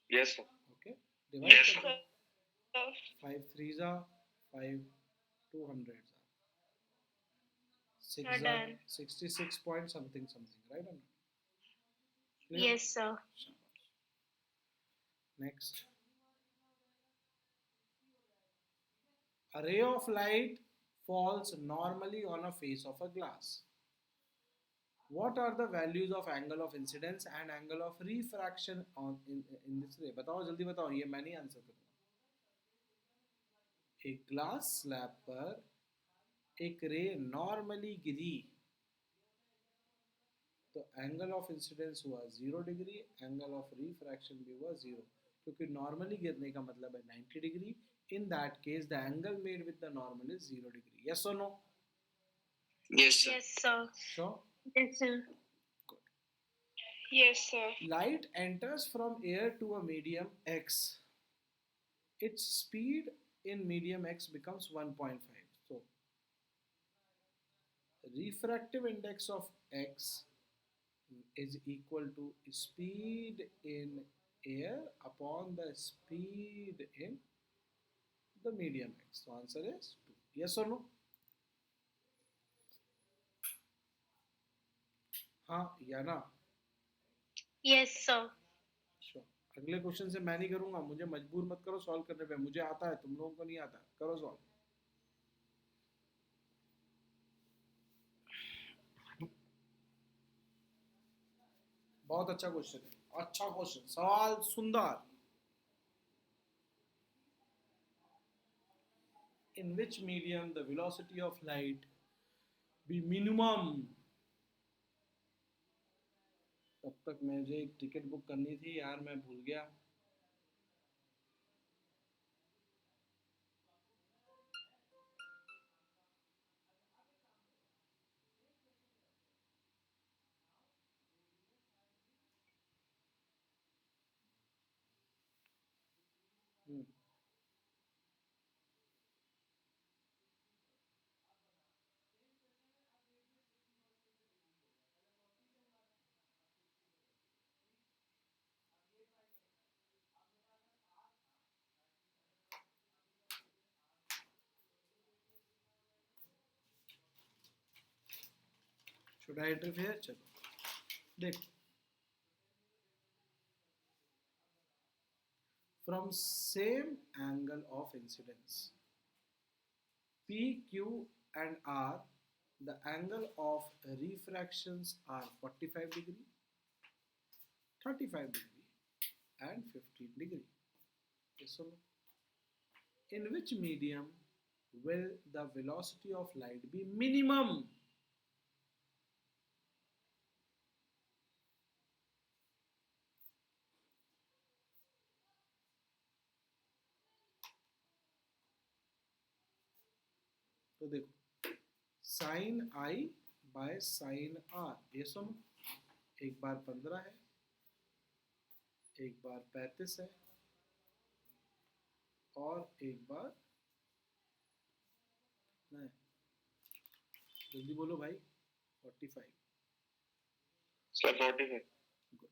Speaker 3: Yes, sir.
Speaker 2: Okay. Divide
Speaker 3: Yes,
Speaker 2: कर
Speaker 3: sir.
Speaker 2: दो. 5 3s are 5 200s are 6 are
Speaker 1: Done.
Speaker 2: 66 point something something. Right or not?
Speaker 1: Yes, sir.
Speaker 2: Shabash. Next. A ray of light falls normally on a face of a glass. What are the values of angle of incidence and angle of refraction on in this ray? बताओ जल्दी बताओ, ये मैं नहीं आंसर करूँगा. एक ग्लास स्लैब पर एक रे नॉर्मली गिरी तो एंगल ऑफ इंसिडेंस हुआ 0 डिग्री, एंगल ऑफ रिफ्रैक्शन भी हुआ 0, क्योंकि नॉर्मली गिरने का मतलब है 90 degree. In that case the angle made with the normal is 0 degree. Yes और no?
Speaker 3: Yes, sir.
Speaker 1: Yes, sir.
Speaker 2: Sure.
Speaker 1: Yes, sir.
Speaker 4: Yes, sir.
Speaker 2: Light enters from air to a medium x. Its speed in medium x becomes 1.5. So, refractive index of x is equal to speed in air upon the speed in the medium x. So answer is 2. Yes or no? हाँ या ना?
Speaker 1: Yes, sir.
Speaker 2: Sure. अगले क्वेश्चन से मैं नहीं करूंगा, मुझे मजबूर मत करो सॉल्व करने पे, मुझे आता है, तुम लोगों को नहीं आता, करो सॉल्व। बहुत अच्छा क्वेश्चन है, अच्छा क्वेश्चन, सवाल सुंदर। In which medium the velocity of light be minimum? तब तक मुझे एक टिकट बुक करनी थी यार, मैं भूल गया। Should I interfere? चलो देख, from same angle of incidence P, Q and R, the angle of refractions are 45 degree, 35 degree and 15 degree. Yes or no? In which medium will the velocity of light be minimum? तो देखो, sine i by sine r, ये सुनो, एक बार 15 है, एक बार 35 है और एक बार कितना है, जल्दी बोलो भाई, 45।
Speaker 3: सर 45।
Speaker 2: गुड।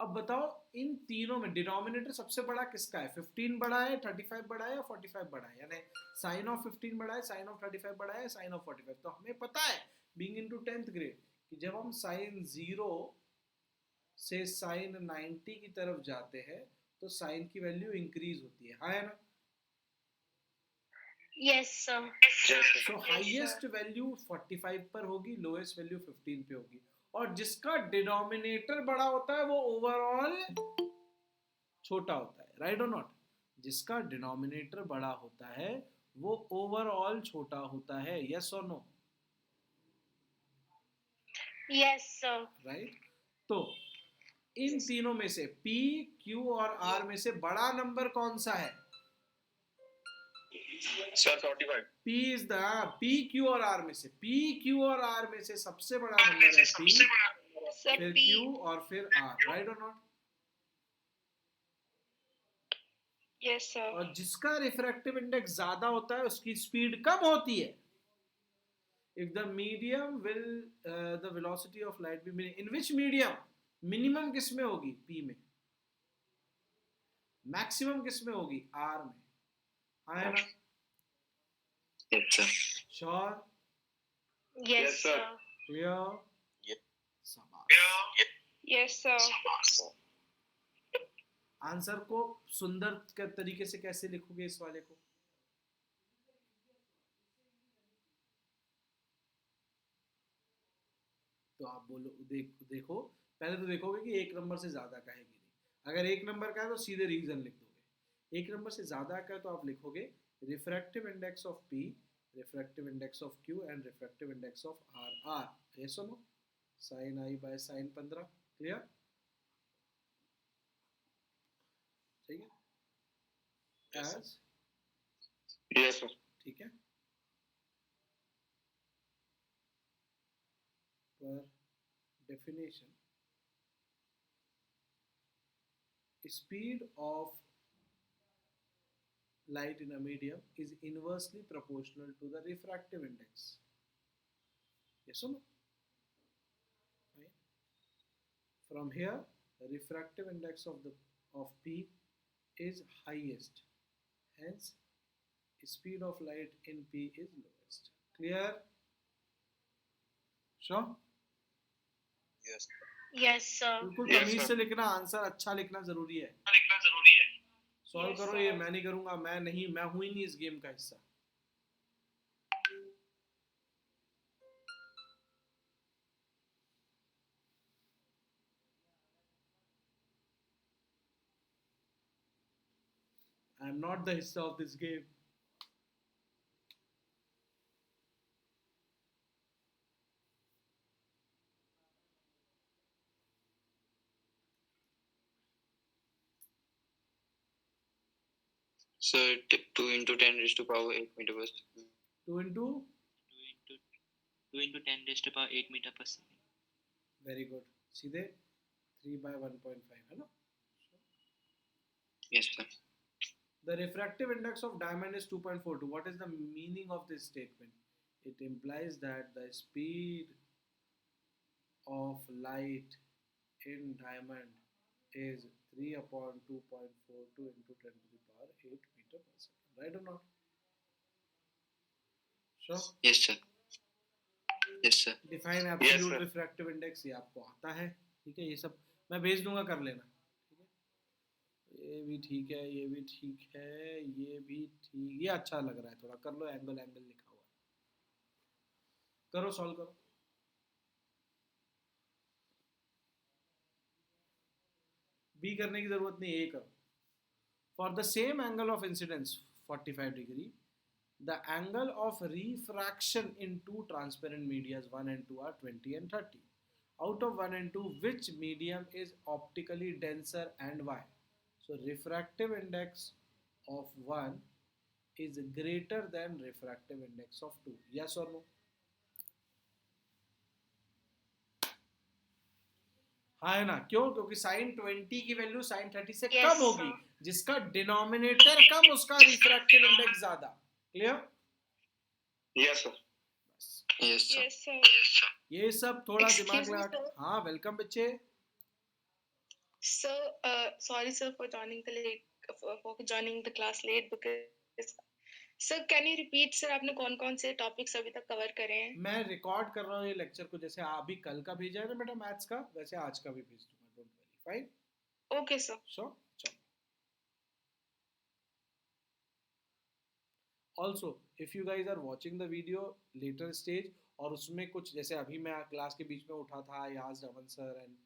Speaker 2: अब बताओ इन तीनों में डिनोमिनेटर सबसे बड़ा किसका है? 15 बड़ा है, 35 बड़ा है या 45 बड़ा है? यानी साइन ऑफ 15 बड़ा है, साइन ऑफ 35 बड़ा है, साइन ऑफ 45। तो हमें पता है बीइंग इनटू 10th ग्रेड कि जब हम साइन 0 से साइन 90 की तरफ जाते हैं तो साइन की वैल्यू इंक्रीज होती है, हाँ है ना?
Speaker 1: Yes, sir.
Speaker 2: सो हाईएस्ट वैल्यू 45 पर होगी, लोएस्ट वैल्यू 15 पे होगी, और जिसका डिनोमिनेटर बड़ा होता है वो ओवरऑल छोटा होता है, राइट और नॉट? जिसका डिनोमिनेटर बड़ा होता है वो ओवरऑल छोटा होता है, यस और नो?
Speaker 1: Yes, sir.
Speaker 2: राइट। तो इन तीनों में से P, Q और R में से बड़ा नंबर कौन सा है?
Speaker 3: Sir 45।
Speaker 2: P is the, P, Q और R में से, P, Q और R में से सबसे बड़ा नंबर है P,
Speaker 4: Sir,
Speaker 2: फिर
Speaker 4: P.
Speaker 2: Q और फिर R, राइट और नॉट?
Speaker 4: Yes, sir.
Speaker 2: और जिसका रिफ्रैक्टिव इंडेक्स ज्यादा होता है उसकी स्पीड कम होती है। If the medium will the velocity of light be in which medium? Minimum किस में होगी? P में। मैक्सिमम किस में होगी? R में, हाँ है ना?
Speaker 3: अच्छा।
Speaker 2: Sure?
Speaker 1: Yes,
Speaker 3: Yes, sir.
Speaker 1: sir.
Speaker 2: Clear?
Speaker 3: Yes.
Speaker 2: शाबाश।
Speaker 4: Yes, sir.
Speaker 2: आंसर को सुंदर के तरीके से कैसे लिखोगे इस वाले को? तो आप बोलो, देखो पहले तो देखोगे कि एक नंबर से ज्यादा का है कि नहीं। अगर एक नंबर का है तो सीधे रीजन लिख दोगे, एक नंबर से ज्यादा का है तो आप लिखोगे refractive index of P, refractive index of Q and refractive index of R। ये सुनो, sine i by sine 15, clear? ठीक है, एज
Speaker 3: यस सर।
Speaker 2: ठीक है, पर definition, speed of light in a medium is inversely proportional to the refractive index, yes or no? Right? From here, the refractive index of P is highest. Hence, speed of light in P is lowest. Clear? Sure?
Speaker 3: Yes.
Speaker 1: Yes, sir.
Speaker 2: बिल्कुल
Speaker 3: Yes,
Speaker 2: तमीज
Speaker 3: sir.
Speaker 2: से लिखना, आंसर अच्छा लिखना जरूरी है. सॉल्व
Speaker 4: Yes,
Speaker 2: करो,
Speaker 4: sir.
Speaker 2: ये मैं नहीं करूंगा, मैं हूं ही नहीं इस गेम का हिस्सा. I am not the हिस्सा of this game.
Speaker 3: So 2 into 10 raised to power 8 meter per second.
Speaker 2: 2 into
Speaker 5: 2 into 10 raised to power 8 meter per second.
Speaker 2: very good. सीधे 3 by 1.5 है ना?
Speaker 3: Yes, sir.
Speaker 2: The refractive index of diamond is 2.42. What is the meaning of this statement? It implies that the speed of light in diamond is 3 upon 2.42 into 10 to the power 8 meter per second. Right or not? Sure.
Speaker 3: Yes, sir. Yes, sir.
Speaker 2: Define absolute
Speaker 3: sir.
Speaker 2: refractive index. ये आपको आता है, ठीक है? ये सब मैं भेज दूंगा, कर लेना. ठीक है, ये भी ठीक है, ये भी ठीक है, ये भी ठीक. ये अच्छा लग रहा है, थोड़ा कर लो. एंगल लिखा हुआ है, करो, सॉल्व करो. बी करने की जरूरत नहीं, ए करो. For the same angle of incidence 45 degree, the angle of refraction in two transparent medias 1 and 2 are 20 and 30. Out of 1 and 2, which medium is optically denser and why? So refractive index of 1 is greater than refractive index of 2. Yes or no? हाँ है ना? क्यों? क्योंकि साइन 20 की वैल्यू साइन 30 से
Speaker 1: Yes,
Speaker 2: कम होगी.
Speaker 1: sir.
Speaker 2: जिसका डिनोमिनेटर कम, उसका रिफ्रैक्टिव इंडेक्स ज्यादा. Clear?
Speaker 3: Yes, sir. Yes, sir.
Speaker 4: Yes, sir.
Speaker 3: Yes, sir.
Speaker 2: ये सब थोड़ा
Speaker 6: Excuse
Speaker 2: दिमाग
Speaker 6: me,
Speaker 2: लगा.
Speaker 6: sir.
Speaker 2: हाँ, वेलकम बच्चे.
Speaker 6: Sir, sorry sir for joining the late for joining the class late because sir can you repeat sir आपने कौन-कौन से टॉपिक्स अभी तक कवर करे हैं?
Speaker 2: मैं रिकॉर्ड कर रहा हूँ ये लेक्चर को. जैसे अभी कल का भेजा है ना बेटा मैथ्स का, वैसे आज का भी भेज दूंगा. Don't worry. Fine.
Speaker 6: Okay sir.
Speaker 2: Sure. चलो. Also if you guys are watching the video later stage, और उसमें कुछ जैसे अभी मैं क्लास के बीच में उठा था, I asked Aman sir and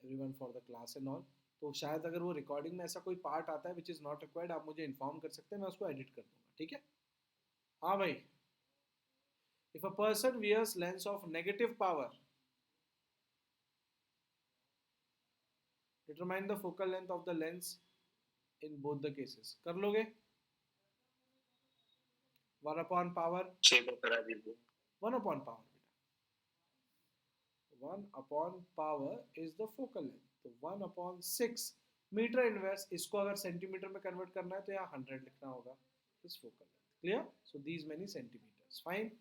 Speaker 2: everyone for the class and all, तो शायद अगर वो रिकॉर्डिंग में ऐसा कोई पार्ट आता है विच इज़ नॉट रिक्वायर्ड, आप मुझे इन्फॉर्म कर सकते हैं, मैं उसको एडिट कर दूंगा. ठीक है? हाँ भाई. If a person wears lens of negative power, determine the focal length of the lens in both the cases. कर लोगे? 1 upon power.
Speaker 3: Save करा दीजिए.
Speaker 2: 1 upon power बेटा. 1 upon power is the focal length. तो 1 upon 6 मीटर इनवर्स. इसको अगर सेंटीमीटर में कन्वर्ट करना है तो यहाँ 100 लिखना होगा इस focal length. Clear? So these many centimetres. Fine.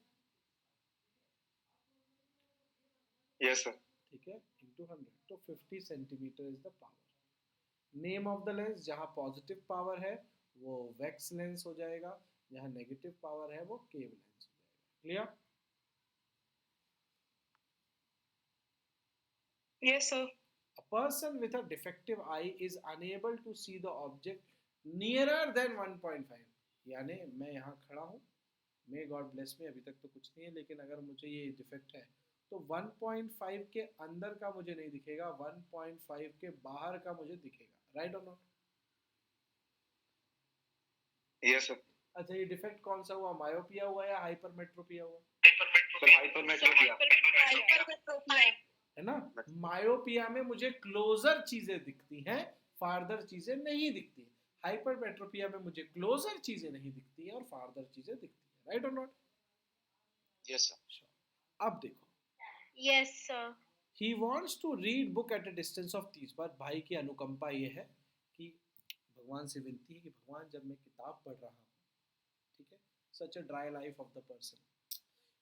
Speaker 3: Yes, sir.
Speaker 2: ठीक है, इंटू 100 तो 50 centimetre is the power. Name of the lens, जहाँ पॉजिटिव पावर है वो वेक्स लेंस हो जाएगा, जहाँ नेगेटिव पावर है वो केव लेंस हो जाएगा. Clear?
Speaker 6: Yes sir.
Speaker 2: A person with a defective eye is unable to see the object nearer than 1.5. यानी मैं यहाँ खड़ा हूँ, मे गॉड ब्लेस मी, अभी तक तो कुछ नहीं है, लेकिन अगर मुझे ये डिफेक्ट है तो 1.5 के अंदर का मुझे नहीं दिखेगा, 1.5 के बाहर का मुझे दिखेगा. राइट और नॉट?
Speaker 3: Yes, sir.
Speaker 2: अच्छा, ये डिफेक्ट कौन सा हुआ? मायोपिया हुआ या हाइपरमेट्रोपिया हुआ?
Speaker 3: Sir, hypermetropia.
Speaker 6: Hypermetropia.
Speaker 2: है ना? मायोपिया में मुझे क्लोजर चीजें दिखती हैं, फार्दर चीजें नहीं दिखती. हाइपरमेट्रोपिया में मुझे क्लोजर चीजें नहीं दिखती है और फार्दर चीजें दिखती है. राइट और नॉट?
Speaker 3: Yes, sir.
Speaker 2: अब देखो,
Speaker 1: Yes, sir.
Speaker 2: he wants to read book at a distance of 30. बार भाई की अनुकंपा ये है कि भगवान से विनती है कि भगवान जब मैं किताब पढ़ रहा हूँ, ठीक है, such a dry life of the person,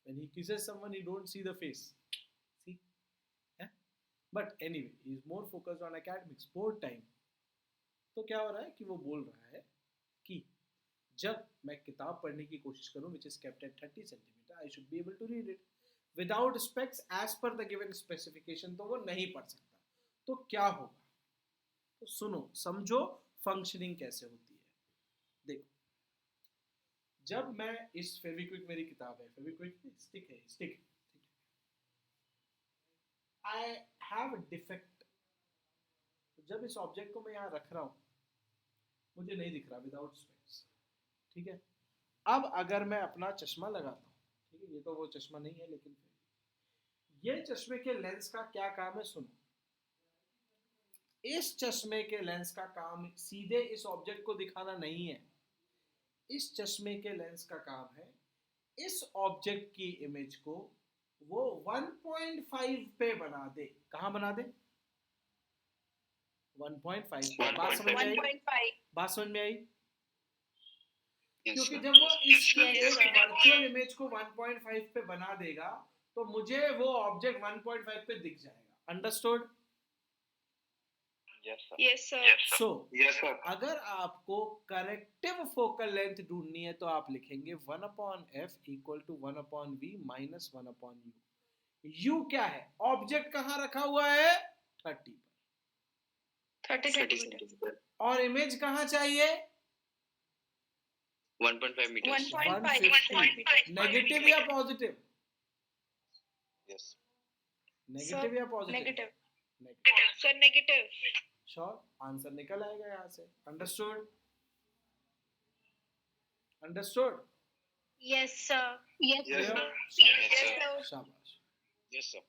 Speaker 2: when he kisses someone he don't see the face, see, है? But anyway he is more focused on academics board time. तो क्या हो रहा है कि वो बोल रहा है कि जब मैं किताब पढ़ने की कोशिश करूं which is kept at 30 centimetre, I should be able to read it without specs as per the given specification. तो वो नहीं पढ़ सकता। तो क्या होगा? तो सुनो समझो फंक्शनिंग कैसे होती है। देखो, जब मैं इस फेविक्विक, मेरी किताब है, फेविक्विक स्टिक है, स्टिक, ठीक है, आई हैव डिफेक्ट। जब इस ऑब्जेक्ट को मैं यहाँ रख रहा हूँ, मुझे नहीं दिख रहा विदाउट स्पेक्स, ठीक है। अब अगर मैं अपना चश्मा लगाता हूँ, ठीक है, ये तो वो चश्मा नहीं है, लेकिन ये चश्मे के लेंस का क्या काम है? सुनो, इस चश्मे के लेंस का काम सीधे इस ऑब्जेक्ट को दिखाना नहीं है। इस चश्मे के लेंस का काम है इस ऑब्जेक्ट की इमेज को वो 1.5 पे बना दे। कहाँ बना दे? 1.5 पे। बात समझ में आई?
Speaker 6: 1.5
Speaker 2: बात समझ में आई?
Speaker 3: Yes,
Speaker 2: क्योंकि
Speaker 3: sir.
Speaker 2: जब वो इसकी
Speaker 6: Yes,
Speaker 2: एक
Speaker 6: sir.
Speaker 2: वर्चुअल इमेज को 1.5 पे बना देगा तो मुझे वो ऑब्जेक्ट 1.5 पे दिख जाएगा। Understood?
Speaker 3: Yes, sir.
Speaker 6: Yes, sir.
Speaker 2: सो
Speaker 3: Yes, sir.
Speaker 2: अगर आपको करेक्टिव फोकल लेंथ ढूंढनी है तो आप लिखेंगे 1/f equal to 1/v minus 1/u। u क्या है? ऑब्जेक्ट कहाँ रखा हुआ है? 30 पर।
Speaker 6: 30
Speaker 3: 30
Speaker 6: centimeter.
Speaker 3: centimeter.
Speaker 2: और इमेज कहाँ चाहिए?
Speaker 3: 1.5 meters.
Speaker 6: 1.5
Speaker 2: 150। नेगेटिव या पॉजिटिव?
Speaker 3: Yes.
Speaker 2: नेगेटिव या positive?
Speaker 6: Negative.
Speaker 2: Negative.
Speaker 6: Sir, negative.
Speaker 2: Sure, answer निकल आएगा यहाँ से। Understood? Understood?
Speaker 1: Yes, sir.
Speaker 6: Yes,
Speaker 3: Yes,
Speaker 6: sir.
Speaker 3: sir.
Speaker 6: Yes, sir.
Speaker 2: शाबाश।
Speaker 3: Yes, sir.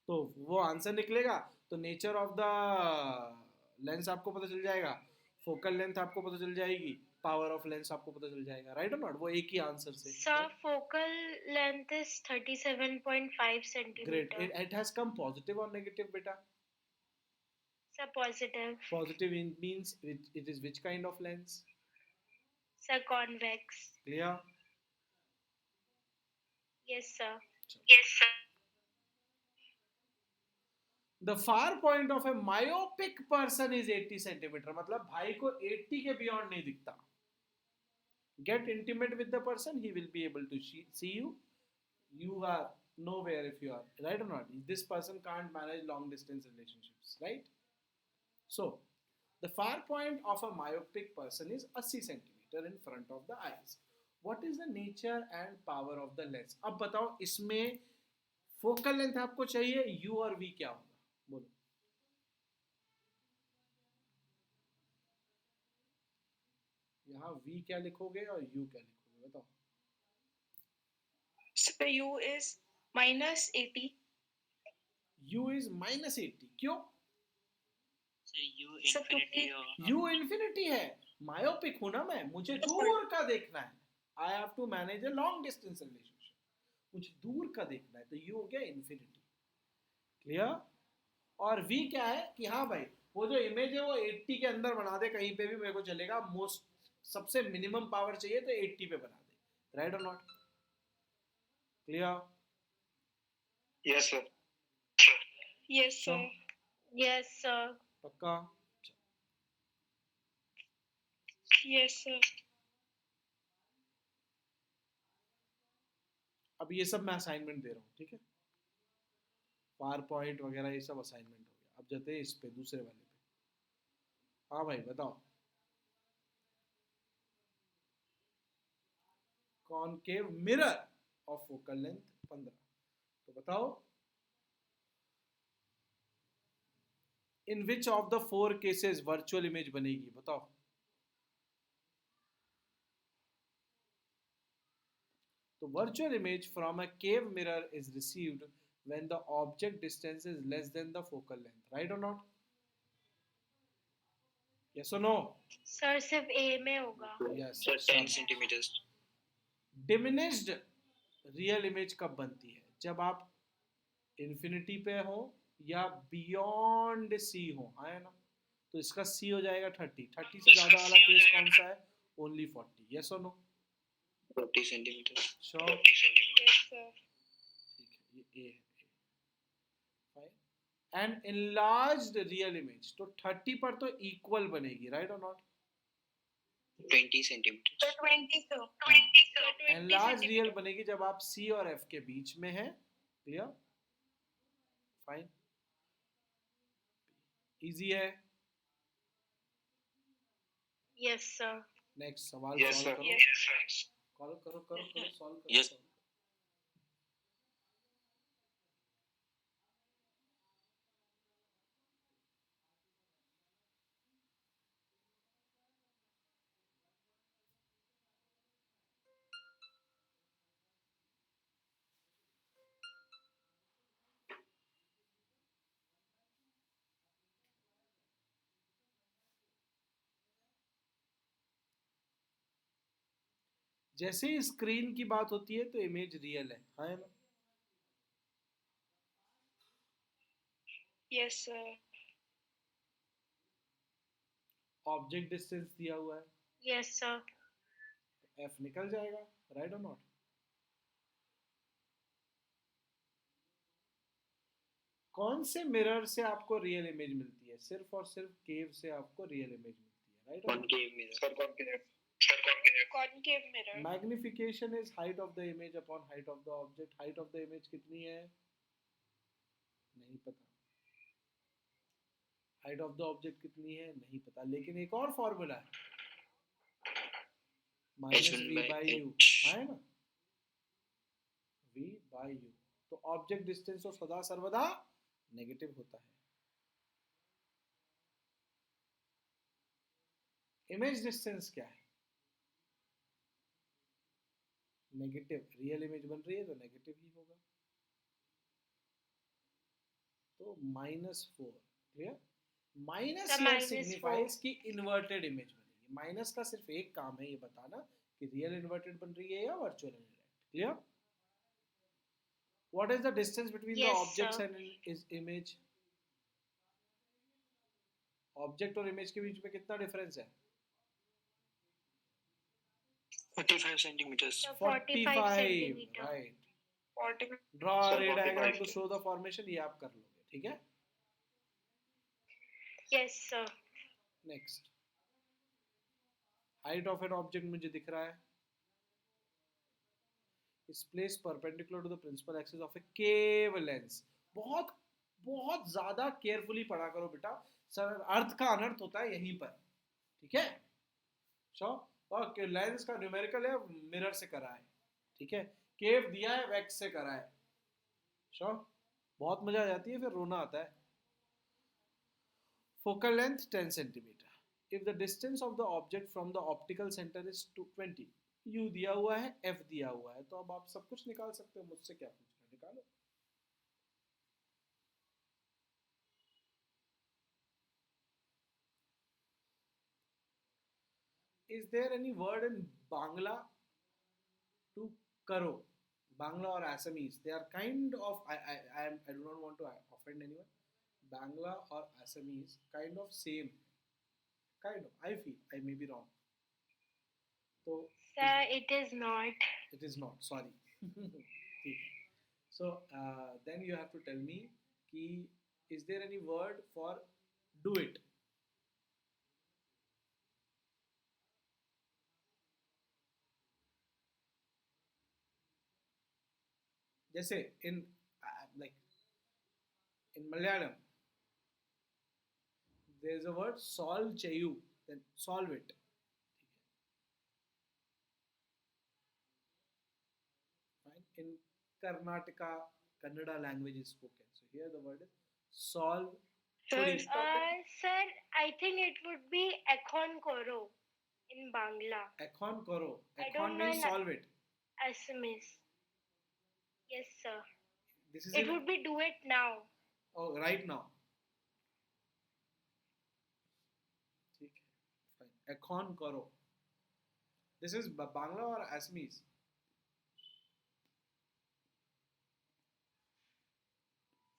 Speaker 2: तो वो आंसर निकलेगा तो नेचर ऑफ द लेंस आपको पता चल जाएगा, फोकल लेंथ आपको पता चल जाएगी, पावर ऑफ लेंस आपको पता चल जाएगा, राइट और नॉट? वो एक ही आंसर से।
Speaker 1: Sir, focal length is 37.5
Speaker 2: great.
Speaker 1: centimeter.
Speaker 2: It has come positive और नेगेटिव बेटा?
Speaker 1: Sir, positive.
Speaker 2: Positive means it is which kind of lens?
Speaker 1: Sir, convex.
Speaker 2: Clear?
Speaker 1: Yes, sir.
Speaker 3: Yes, sir.
Speaker 2: The far point of a myopic person is 80 centimetre. मतलब भाई को 80 के बियॉन्ड नहीं दिखता। Get intimate with the person, he will be able to see you. You are nowhere if you are, right or not? This person can't manage long distance relationships, right? So the far point of a myopic person is 80 centimeter in front of the eyes. What is the nature and power of the lens? अब बताओ, इसमें फोकल लेंथ आपको चाहिए, u और v क्या होगा? बोलो। यहाँ v क्या लिखोगे और u क्या लिखोगे? बताओ।
Speaker 6: So U is minus 80.
Speaker 2: u is minus 80। क्यों?
Speaker 5: Sir, U
Speaker 6: Sir,
Speaker 5: infinity
Speaker 2: u infinity है। मायोपिक हूं ना मैं, मुझे दूर का देखना है। I have to manage a long distance relationship, मुझे दूर का देखना है, तो u हो गया इन्फिनिटी। क्लियर? और v क्या है कि हाँ भाई वो जो इमेज है वो 80 के अंदर बना दे, कहीं पे भी मेरे को चलेगा, मोस्ट सबसे मिनिमम पावर चाहिए तो 80 पे बना दे, राइट और not? Clear?
Speaker 3: Yes, sir.
Speaker 6: Yes, sir.
Speaker 1: Yes, sir.
Speaker 2: पक्का?
Speaker 6: Yes, sir.
Speaker 2: अब ये सब मैं असाइनमेंट दे रहा हूँ, ठीक है? पावर पॉइंट वगैरह ये सब असाइनमेंट हो गया। अब जाते हैं इस पे, दूसरे वाले पे। हाँ भाई बताओ। Concave mirror of focal length 15। तो बताओ, in which of the 4 cases virtual image बनेगी? बताओ। तो virtual image from a cave mirror is received when the object distance is less than the focal length, right or not? Yes or no?
Speaker 1: Sir, सिर्फ A में होगा.
Speaker 2: Yes.
Speaker 3: Sir, 10 centimeters.
Speaker 2: Diminished real image कब बनती है? जब आप infinity पे हो या beyond C हो, आया ना? तो इसका C हो जाएगा 30। 30 से ज़्यादा वाला केस कौन सा है? Only 40. Yes or no?
Speaker 3: 40 centimeters.
Speaker 2: Sure.
Speaker 3: 40 centimeters.
Speaker 6: Yes, sir.
Speaker 2: ठीक है, ये A है। एंड enlarged रियल इमेज, तो 30 पर तो इक्वल बनेगी, राइट और not?
Speaker 3: 20 centimeters.
Speaker 6: So 20, sir.
Speaker 2: enlarged real बनेगी जब आप C और F के बीच में है. क्लियर? फाइन, इजी है.
Speaker 1: Yes, sir.
Speaker 2: नेक्स्ट सवाल
Speaker 3: Yes,
Speaker 2: सॉल्व
Speaker 3: sir.
Speaker 2: करो.
Speaker 6: Yes.
Speaker 2: करो करो करो करो, सॉल्व करो.
Speaker 3: Yes.
Speaker 2: जैसे ही स्क्रीन की बात होती है तो इमेज रियल है ना?
Speaker 4: Yes, sir.
Speaker 2: ऑब्जेक्ट डिस्टेंस दिया हुआ है,
Speaker 1: Yes, sir.
Speaker 2: F निकल जाएगा, राइट और नॉट? कौन से मिरर से आपको रियल इमेज मिलती है? सिर्फ और सिर्फ केव से आपको रियल इमेज मिलती है, right?
Speaker 3: Concave mirror.
Speaker 6: Sir, concave.
Speaker 4: Concave mirror.
Speaker 2: Magnification is height of the image upon height of the object. Height of the image कितनी है? नहीं पता. हाइट ऑफ द ऑब्जेक्ट कितनी है? नहीं पता. लेकिन एक और फॉर्मूला है, minus
Speaker 3: H1
Speaker 2: v
Speaker 3: by
Speaker 2: by u,
Speaker 3: H.
Speaker 2: है ना? V by u. तो ऑब्जेक्ट डिस्टेंस तो सदा सर्वदा नेगेटिव होता है. इमेज डिस्टेंस क्या है? नेगेटिव. रियल इमेज बन रही है तो नेगेटिव ही होगा, तो -4. क्लियर? माइनस
Speaker 1: तो
Speaker 2: यहाँ
Speaker 1: -4.
Speaker 2: सिग्निफाइज कि इन्वर्टेड इमेज बनेगी. माइनस का सिर्फ एक काम है, ये बताना कि रियल इन्वर्टेड बन रही है या virtual inverted. Clear? What is the distance between the
Speaker 1: Yes,
Speaker 2: objects
Speaker 1: sir.
Speaker 2: And image? Object और इमेज के बीच में कितना डिफरेंस है?
Speaker 3: 45 centimeters.
Speaker 1: So 45 centimeter.
Speaker 2: Right.
Speaker 6: 40.
Speaker 2: Draw
Speaker 3: Sir,
Speaker 2: ray
Speaker 3: 45
Speaker 2: diagram to show the formation. ये आप कर लोगे, ठीक है?
Speaker 1: Yes, sir.
Speaker 2: Next, height of an object मुझे दिख रहा है, is place perpendicular to the principal axis of a cave lens. बहुत बहुत ज्यादा केयरफुली पढ़ा करो बेटा. सर, अर्थ का अनर्थ होता है यहीं पर, ठीक है? श्योर. और लेंस का न्यूमेरिकल है, मिरर से करा है, ठीक है? केव दिया है, वैक्स से करा है. श्योर. बहुत मजा आ जाती है, फिर रोना आता है. Focal length 10 centimeter. If the distance of the object from the optical center is 20, U दिया हुआ है, F दिया हुआ है, तो अब आप सब कुछ निकाल सकते हो. मुझसे क्या पूछना है, निकालो. Is there any word in Bangla to karo? Bangla or Assamese, they are kind of, I do not want to offend anyone. Bangla or Assamese, kind of same. Kind of, I feel, I may be wrong. So,
Speaker 1: Sir, it is not.
Speaker 2: it is not, sorry. ठीक है. So then you have to tell me कि is there any word for do it? जैसे in like in Malayalam there is a word solve cheyu, then solve it. Fine. In Karnataka, Kannada language is spoken. So here the word is solve.
Speaker 6: Sir,
Speaker 2: Chori.
Speaker 1: Sir, I think it would be ekhon koro in Bangla.
Speaker 2: Ekhon koro.
Speaker 1: I
Speaker 2: Ekhon
Speaker 1: don't know
Speaker 2: means
Speaker 1: in
Speaker 2: solve it.
Speaker 1: Assamese. Yes, sir.
Speaker 2: This is
Speaker 1: It
Speaker 2: in,
Speaker 1: would be do it now.
Speaker 2: oh, right now. ठीक है. Fine. Ekhon koro. This is Bangla or Assamese?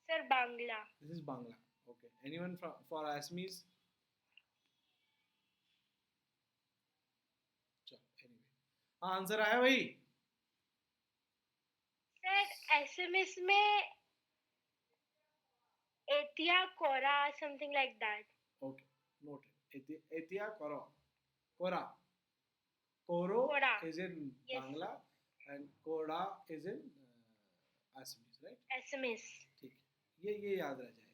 Speaker 1: Sir, Bangla.
Speaker 2: This is Bangla. Okay. Anyone for Assamese? चलो, anyway. हाँ, आंसर आया भाई.
Speaker 1: Sir, Assamese में it Etia Cora, something like that.
Speaker 2: Okay, noted. Etia Cora. Cora. Coro
Speaker 1: Cora.
Speaker 2: is in
Speaker 1: Yes.
Speaker 2: Bangla and Cora is in Assamese, right?
Speaker 1: SMS.
Speaker 2: ठीक है, ये याद रह जाएगा.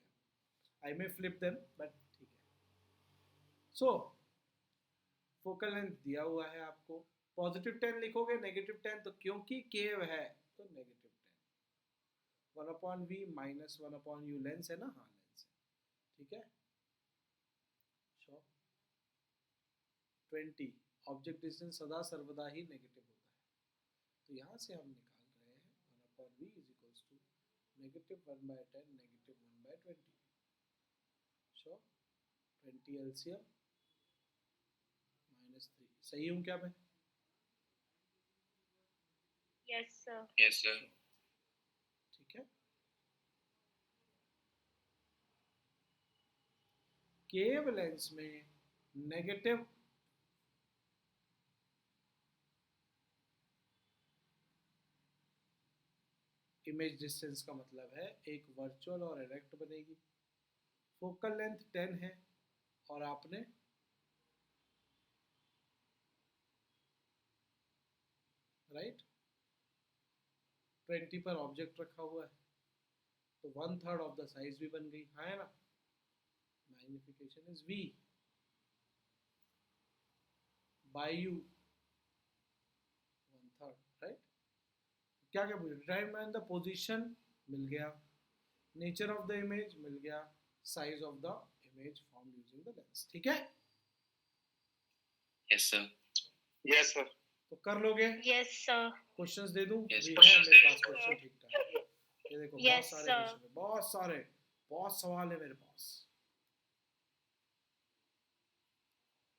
Speaker 2: I may flip them, but ठीक है. So फोकल लेंथ दिया हुआ है आपको. पॉजिटिव 10 लिखोगे, नेगेटिव 10, तो क्योंकि केव है तो negative 10. 1/v minus 1/u lens है ना. हाँ, लेंस है. ठीक है. श्योर. 20 ऑब्जेक्ट डिस्टेंस सदा सर्वदा ही नेगेटिव होता है, तो यहाँ से हम निकाल रहे हैं 1/v is equals to negative 1/10 negative 1/20. Sure. 20 LCM -3. सही हूँ क्या मैं?
Speaker 1: Yes, sir.
Speaker 3: Yes, sir.
Speaker 2: ठीक है. केव लेंस में नेगेटिव इमेज डिस्टेंस का मतलब है एक वर्चुअल और इरेक्ट बनेगी. फोकल लेंथ 10 है और आपने राइट 20 पर ऑब्जेक्ट रखा हुआ है, तो 1/3 ऑफ द साइज भी बन गई है ना. Magnification is v by u 1/3, right. क्या क्या पूछा? डिटरमाइन द पोजीशन मिल गया, नेचर ऑफ द इमेज मिल गया, size of the image form using the lens. ठीक है.
Speaker 3: Yes, sir.
Speaker 4: Yes, sir.
Speaker 2: तो कर लोगे.
Speaker 1: Yes, sir.
Speaker 2: क्वेश्चंस दे दूं?
Speaker 3: Yes,
Speaker 2: अभी
Speaker 3: sir.
Speaker 2: है मेरे पास क्वेश्चन. ठीक ठाक. ये देखो
Speaker 1: Yes,
Speaker 2: बहुत सारे
Speaker 1: sir.
Speaker 2: क्वेश्चन है, बहुत सवाल है मेरे पास.